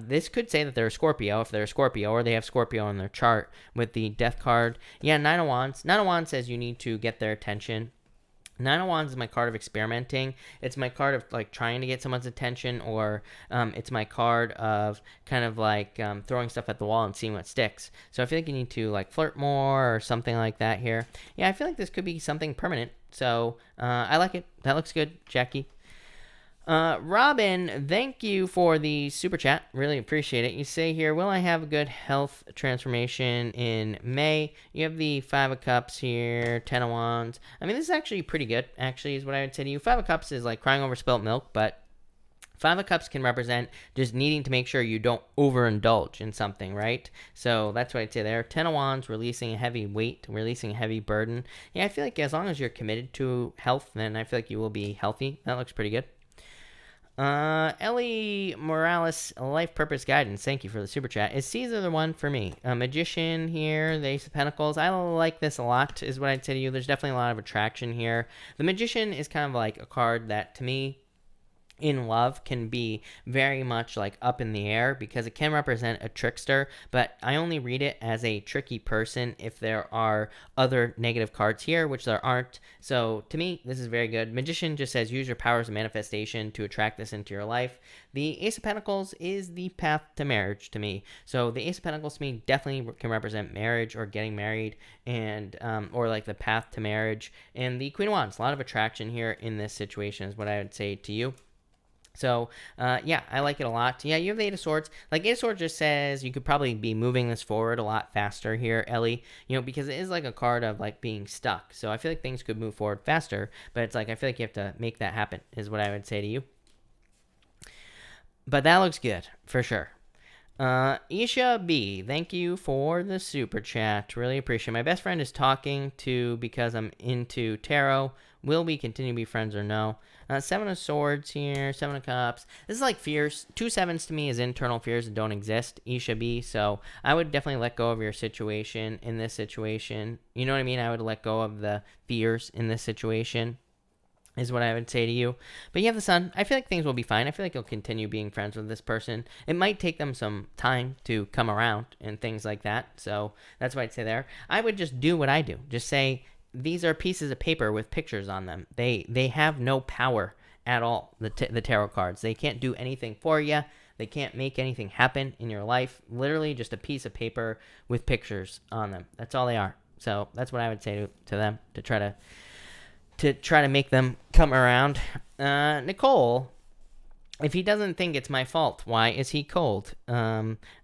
Speaker 1: This could say that they're a Scorpio if they're a Scorpio, or they have Scorpio on their chart with the Death card. Yeah, Nine of Wands. Nine of Wands says you need to get their attention. Nine of Wands is my card of experimenting. It's my card of like trying to get someone's attention, or it's my card of kind of like throwing stuff at the wall and seeing what sticks. So I feel like you need to like flirt more or something like that here. Yeah, I feel like this could be something permanent. So I like it. That looks good, Jackie. Robin, thank you for the super chat. Really appreciate it. You say here, will I have a good health transformation in May? You have the Five of Cups here, Ten of Wands. I mean, this is actually pretty good, actually, is what I would say to you. Five of Cups is like crying over spilt milk, but Five of Cups can represent just needing to make sure you don't overindulge in something, right? So that's what I'd say there. Ten of Wands, releasing a heavy weight, releasing a heavy burden. Yeah, I feel like as long as you're committed to health, then I feel like you will be healthy. That looks pretty good. Ellie Morales, Life Purpose Guidance. Thank you for the super chat. Is Caesar the one for me? A Magician here, the Ace of Pentacles. I like this a lot, is what I'd say to you. There's definitely a lot of attraction here. The Magician is kind of like a card that, to me, in love can be very much like up in the air because it can represent a trickster, but I only read it as a tricky person if there are other negative cards here, which there aren't. So to me, this is very good. Magician just says use your powers of manifestation to attract this into your life. The Ace of Pentacles is the path to marriage to me. So the Ace of Pentacles to me definitely can represent marriage or getting married, and or like the path to marriage. And the Queen of Wands, a lot of attraction here in this situation is what I would say to you. So, yeah, I like it a lot. Yeah, you have the Eight of Swords. Like, Eight of Swords just says you could probably be moving this forward a lot faster here, Ellie. Because it is like a card of, like, being stuck. So I feel like things could move forward faster. But it's like, I feel like you have to make that happen, is what I would say to you. But that looks good, for sure. Isha B, thank you for the super chat. Really appreciate it. My best friend is talking to because I'm into tarot. Will we continue to be friends or no? Seven of Swords here, Seven of Cups. This is like fears. 2 sevens to me is internal fears that don't exist, Isha B. So I would definitely let go of your situation in this situation. You know what I mean? I would let go of the fears in this situation is what I would say to you. But you have the Sun. I feel like things will be fine. I feel like you'll continue being friends with this person. It might take them some time to come around and things like that. So that's what I'd say there. I would just do what I do. Just say, these are pieces of paper with pictures on them. They have no power at all, the tarot cards. They can't do anything for you. They can't make anything happen in your life. Literally just a piece of paper with pictures on them. That's all they are. So that's what I would say to them to try to make them come around. Nicole, if he doesn't think it's my fault, why is he cold?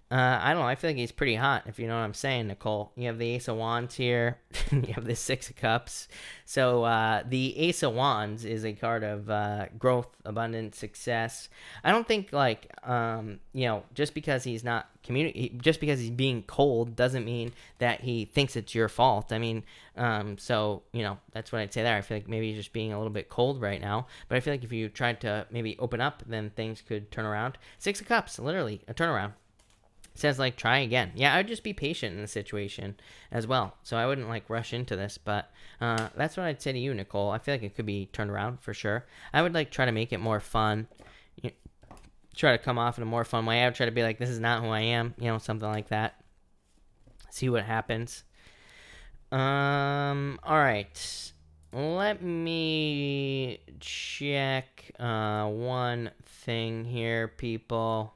Speaker 1: I don't know. I feel like he's pretty hot, if you know what I'm saying, Nicole. You have the Ace of Wands here. You have the Six of Cups. So the Ace of Wands is a card of growth, abundance, success. I don't think just because he's not just because he's being cold doesn't mean that he thinks it's your fault. I mean, that's what I'd say there. I feel like maybe he's just being a little bit cold right now. But I feel like if you tried to maybe open up, then things could turn around. Six of Cups, literally a turnaround. Says try again. Yeah, I would just be patient in the situation as well. So I wouldn't rush into this, but that's what I'd say to you, Nicole. I feel like it could be turned around for sure. I would try to make it more fun. Try to come off in a more fun way. I would try to be this is not who I am, something like that. See what happens. All right. Let me check one thing here, people.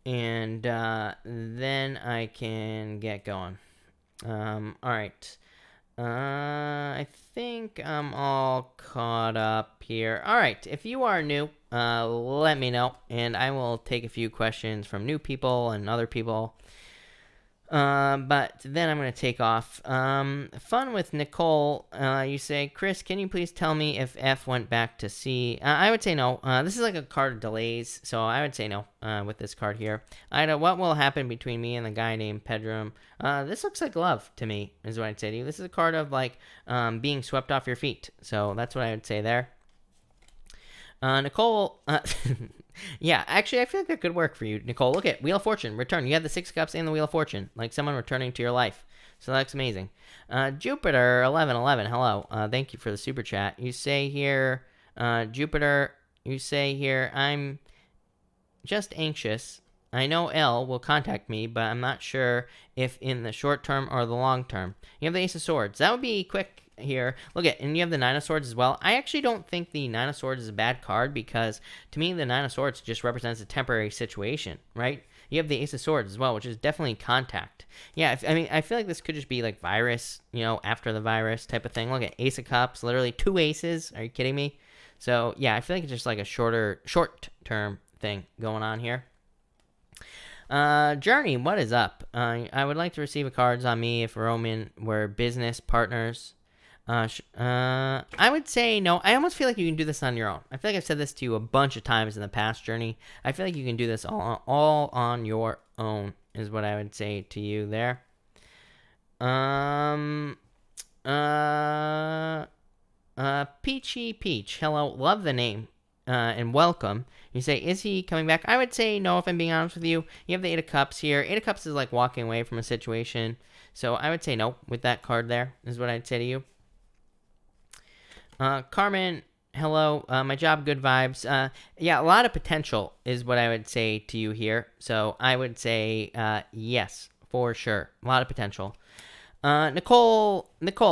Speaker 1: And then I can get going. All right. I think I'm all caught up here. All right. If you are new, let me know, and I will take a few questions from new people and other people. But then I'm going to take off. Fun with Nicole. You say, Chris, can you please tell me if F went back to C? I would say no. This is a card of delays, so I would say no with this card here. Ida, what will happen between me and the guy named Pedram? This looks like love to me, is what I'd say to you. This is a card of being swept off your feet. So that's what I would say there. Nicole, yeah, actually, I feel like that could work for you, Nicole. Look at Wheel of Fortune, return. You have the Six of Cups and the Wheel of Fortune, someone returning to your life. So that's amazing. Jupiter 1111, hello. Thank you for the super chat. You say here, Jupiter, you say here, I'm just anxious. I know L will contact me, but I'm not sure if in the short term or the long term. You have the Ace of Swords. That would be quick here. Look at, and you have the Nine of Swords as well. I actually don't think the Nine of Swords is a bad card because to me the Nine of Swords just represents a temporary situation, right? You have the Ace of Swords as well, which is definitely contact. Yeah, I feel like this could just be virus, after the virus type of thing. Look at Ace of Cups, literally 2 aces. Are you kidding me? So yeah, I feel like it's just a short-term thing going on here. Journey, what is up? I would like to receive a cards on me if Roman were business partners. I would say no. I almost feel like you can do this on your own. I feel like I've said this to you a bunch of times in the past, Journey. I feel like you can do this all on your own, is what I would say to you there. Peachy Peach, hello, love the name, and welcome. You say, is he coming back? I would say no, if I'm being honest with you. You have the Eight of Cups here. Eight of Cups is walking away from a situation. So I would say no with that card there, is what I'd say to you. Carmen, hello. My job, good vibes. Yeah, a lot of potential is what I would say to you here. So I would say yes, for sure. A lot of potential. Nicole,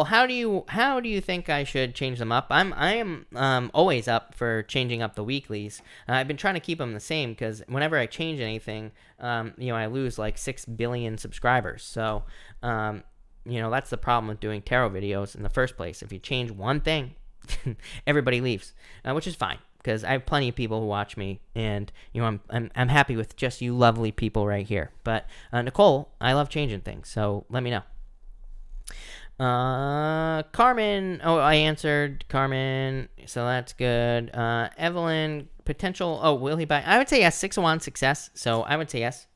Speaker 1: how do you think I should change them up? I am always up for changing up the weeklies. I've been trying to keep them the same because whenever I change anything, I lose 6 billion subscribers. So, that's the problem with doing tarot videos in the first place. If you change one thing, everybody leaves, which is fine because I have plenty of people who watch me, and I'm happy with just you lovely people right here. But Nicole, I love changing things, so let me know. Carmen, I answered Carmen, so that's good. Evelyn, potential, will he buy? I would say yes. 6 of Wands, success, so I would say yes.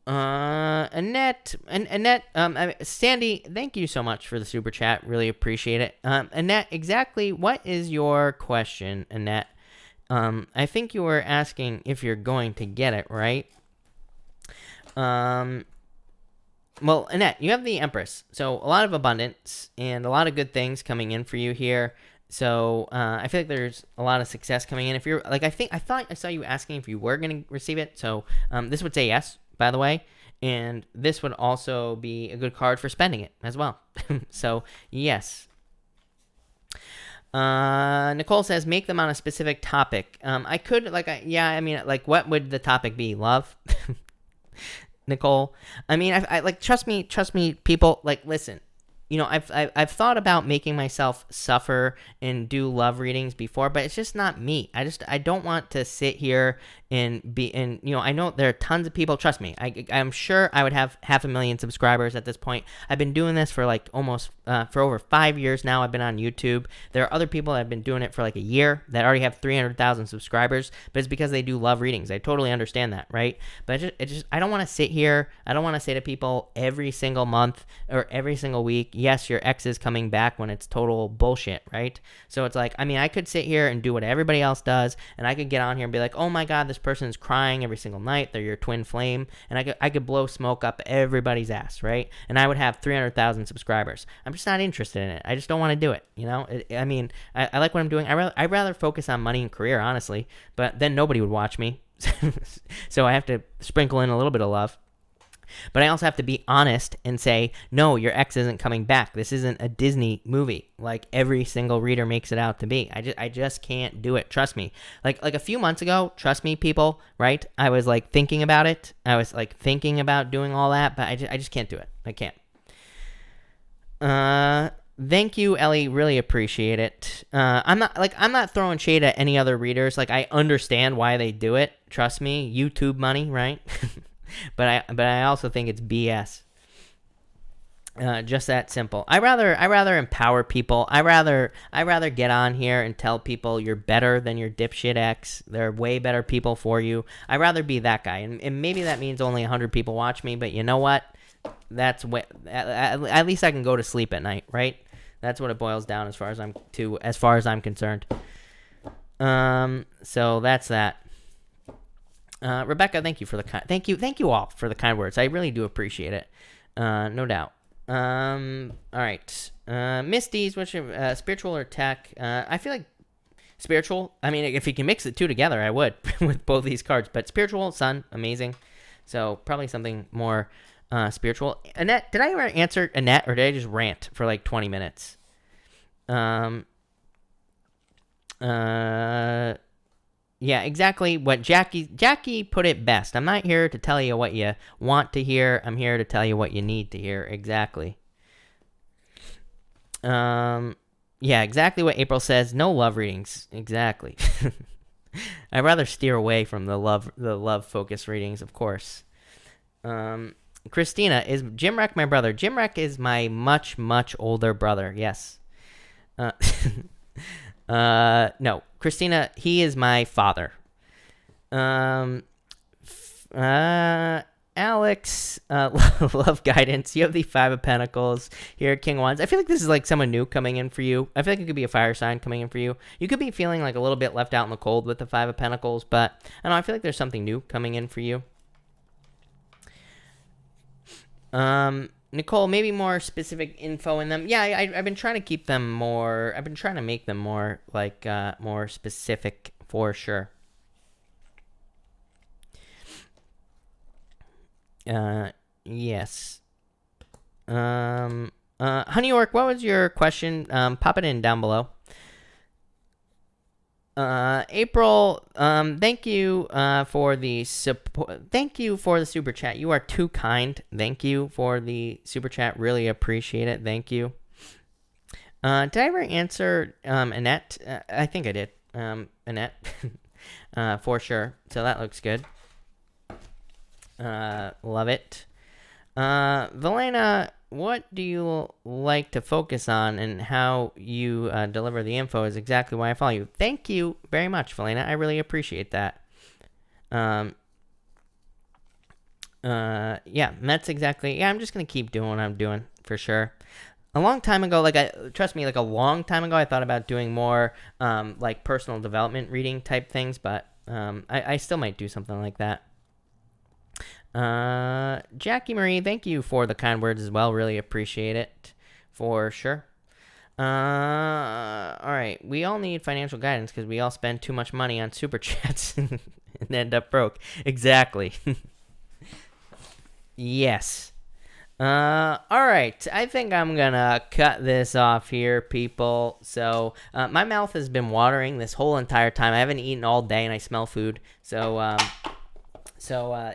Speaker 1: Annette, Sandy, thank you so much for the super chat. Really appreciate it. Annette, exactly what is your question, Annette? I think you were asking if you're going to get it, right? Well, Annette, you have the Empress, so a lot of abundance and a lot of good things coming in for you here. So I feel like there's a lot of success coming in. If you're I thought I saw you asking if you were going to receive it. So this would say yes, by the way, and this would also be a good card for spending it as well. So yes. Nicole says make them on a specific topic. I could what would the topic be? Love. Nicole, I trust me, people. Listen, I've thought about making myself suffer and do love readings before, but it's just not me. I don't want to sit here and I know there are tons of people. Trust me, I'm sure I would have 500,000 subscribers at this point. I've been doing this for like almost for over 5 years now. I've been on YouTube. There are other people that have been doing it for like a year that already have 300,000 subscribers, but it's because they do love readings. I totally understand that, right? But I don't want to sit here. I don't want to say to people every single month or every single week, yes, your ex is coming back, when it's total bullshit, right? So it's like, I mean, I could sit here and do what everybody else does, and I could get on here and be like, oh my God, this person is crying every single night. They're your twin flame, and I could blow smoke up everybody's ass, right? And I would have 300,000 subscribers. I'm just not interested in it. I just don't want to do it. I like what I'm doing. I'd rather focus on money and career, honestly, but then nobody would watch me. So I have to sprinkle in a little bit of love. But I also have to be honest and say, no, your ex isn't coming back. This isn't a Disney movie like every single reader makes it out to be. I just can't do it. Trust me. Like a few months ago, trust me, people, right? I was like thinking about it. I was like thinking about doing all that, but I just can't do it. I can't. Thank you, Ellie. Really appreciate it. I'm not throwing shade at any other readers. Like, I understand why they do it. Trust me, YouTube money, right? But I also think it's BS. Just that simple. I rather empower people. I rather get on here and tell people you're better than your dipshit ex. They're way better people for you. I'd rather be that guy. And maybe that means only 100 people watch me, but you know what? That's what at least I can go to sleep at night, right? That's what it boils down as far as I'm concerned. So that's that. Rebecca, thank you for the thank you all for the kind words. I really do appreciate it. No doubt. All right. Misty's, which spiritual or tech? I feel like spiritual. I mean, if you can mix the two together, I would with both these cards. But spiritual, sun, amazing. So probably something more spiritual. Annette, did I ever answer Annette, or did I just rant for like 20 minutes? Yeah, exactly what Jackie put it best. I'm not here to tell you what you want to hear. I'm here to tell you what you need to hear. Exactly. Yeah, exactly what April says. No love readings. Exactly. I'd rather steer away from the love focused readings, of course. Christina, is Jim Wreck my brother? Jim Wreck is my much, much older brother. Yes. No, Christina, he is my father. Alex, love guidance. You have the Five of Pentacles here, King of Wands. I feel like this is like someone new coming in for you. I feel like it could be a fire sign coming in for you. You could be feeling like a little bit left out in the cold with the Five of Pentacles, but I don't know, I feel like there's something new coming in for you. Nicole, maybe more specific info in them. Yeah, I've been trying to keep them more. I've been trying to make them more like more specific for sure. Yes. Honey York, what was your question? Pop it in down below. April, thank you for the support. Thank you for the super chat. You are too kind. Thank you for the super chat. Really appreciate it. Thank you. Did I ever answer Annette? I think I did. Annette, for sure. So that looks good. Love it. Valena, what do you like to focus on, and how you deliver the info is exactly why I follow you. Thank you very much, Valena. I really appreciate that. Yeah, that's exactly. Yeah, I'm just gonna keep doing what I'm doing for sure. A long time ago, trust me, like a long time ago, I thought about doing more like personal development reading type things, but I still might do something like that. Jackie Marie, thank you for the kind words as well. Really appreciate it for sure. All right. We all need financial guidance because we all spend too much money on super chats and end up broke. Exactly. Yes. All right. I think I'm gonna cut this off here, people. So, my mouth has been watering this whole entire time. I haven't eaten all day and I smell food. So,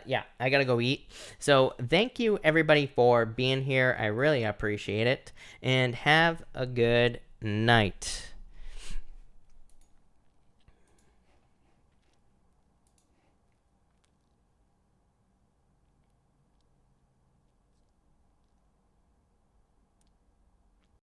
Speaker 1: yeah, I gotta go eat. So thank you everybody for being here. I really appreciate it. And have a good night.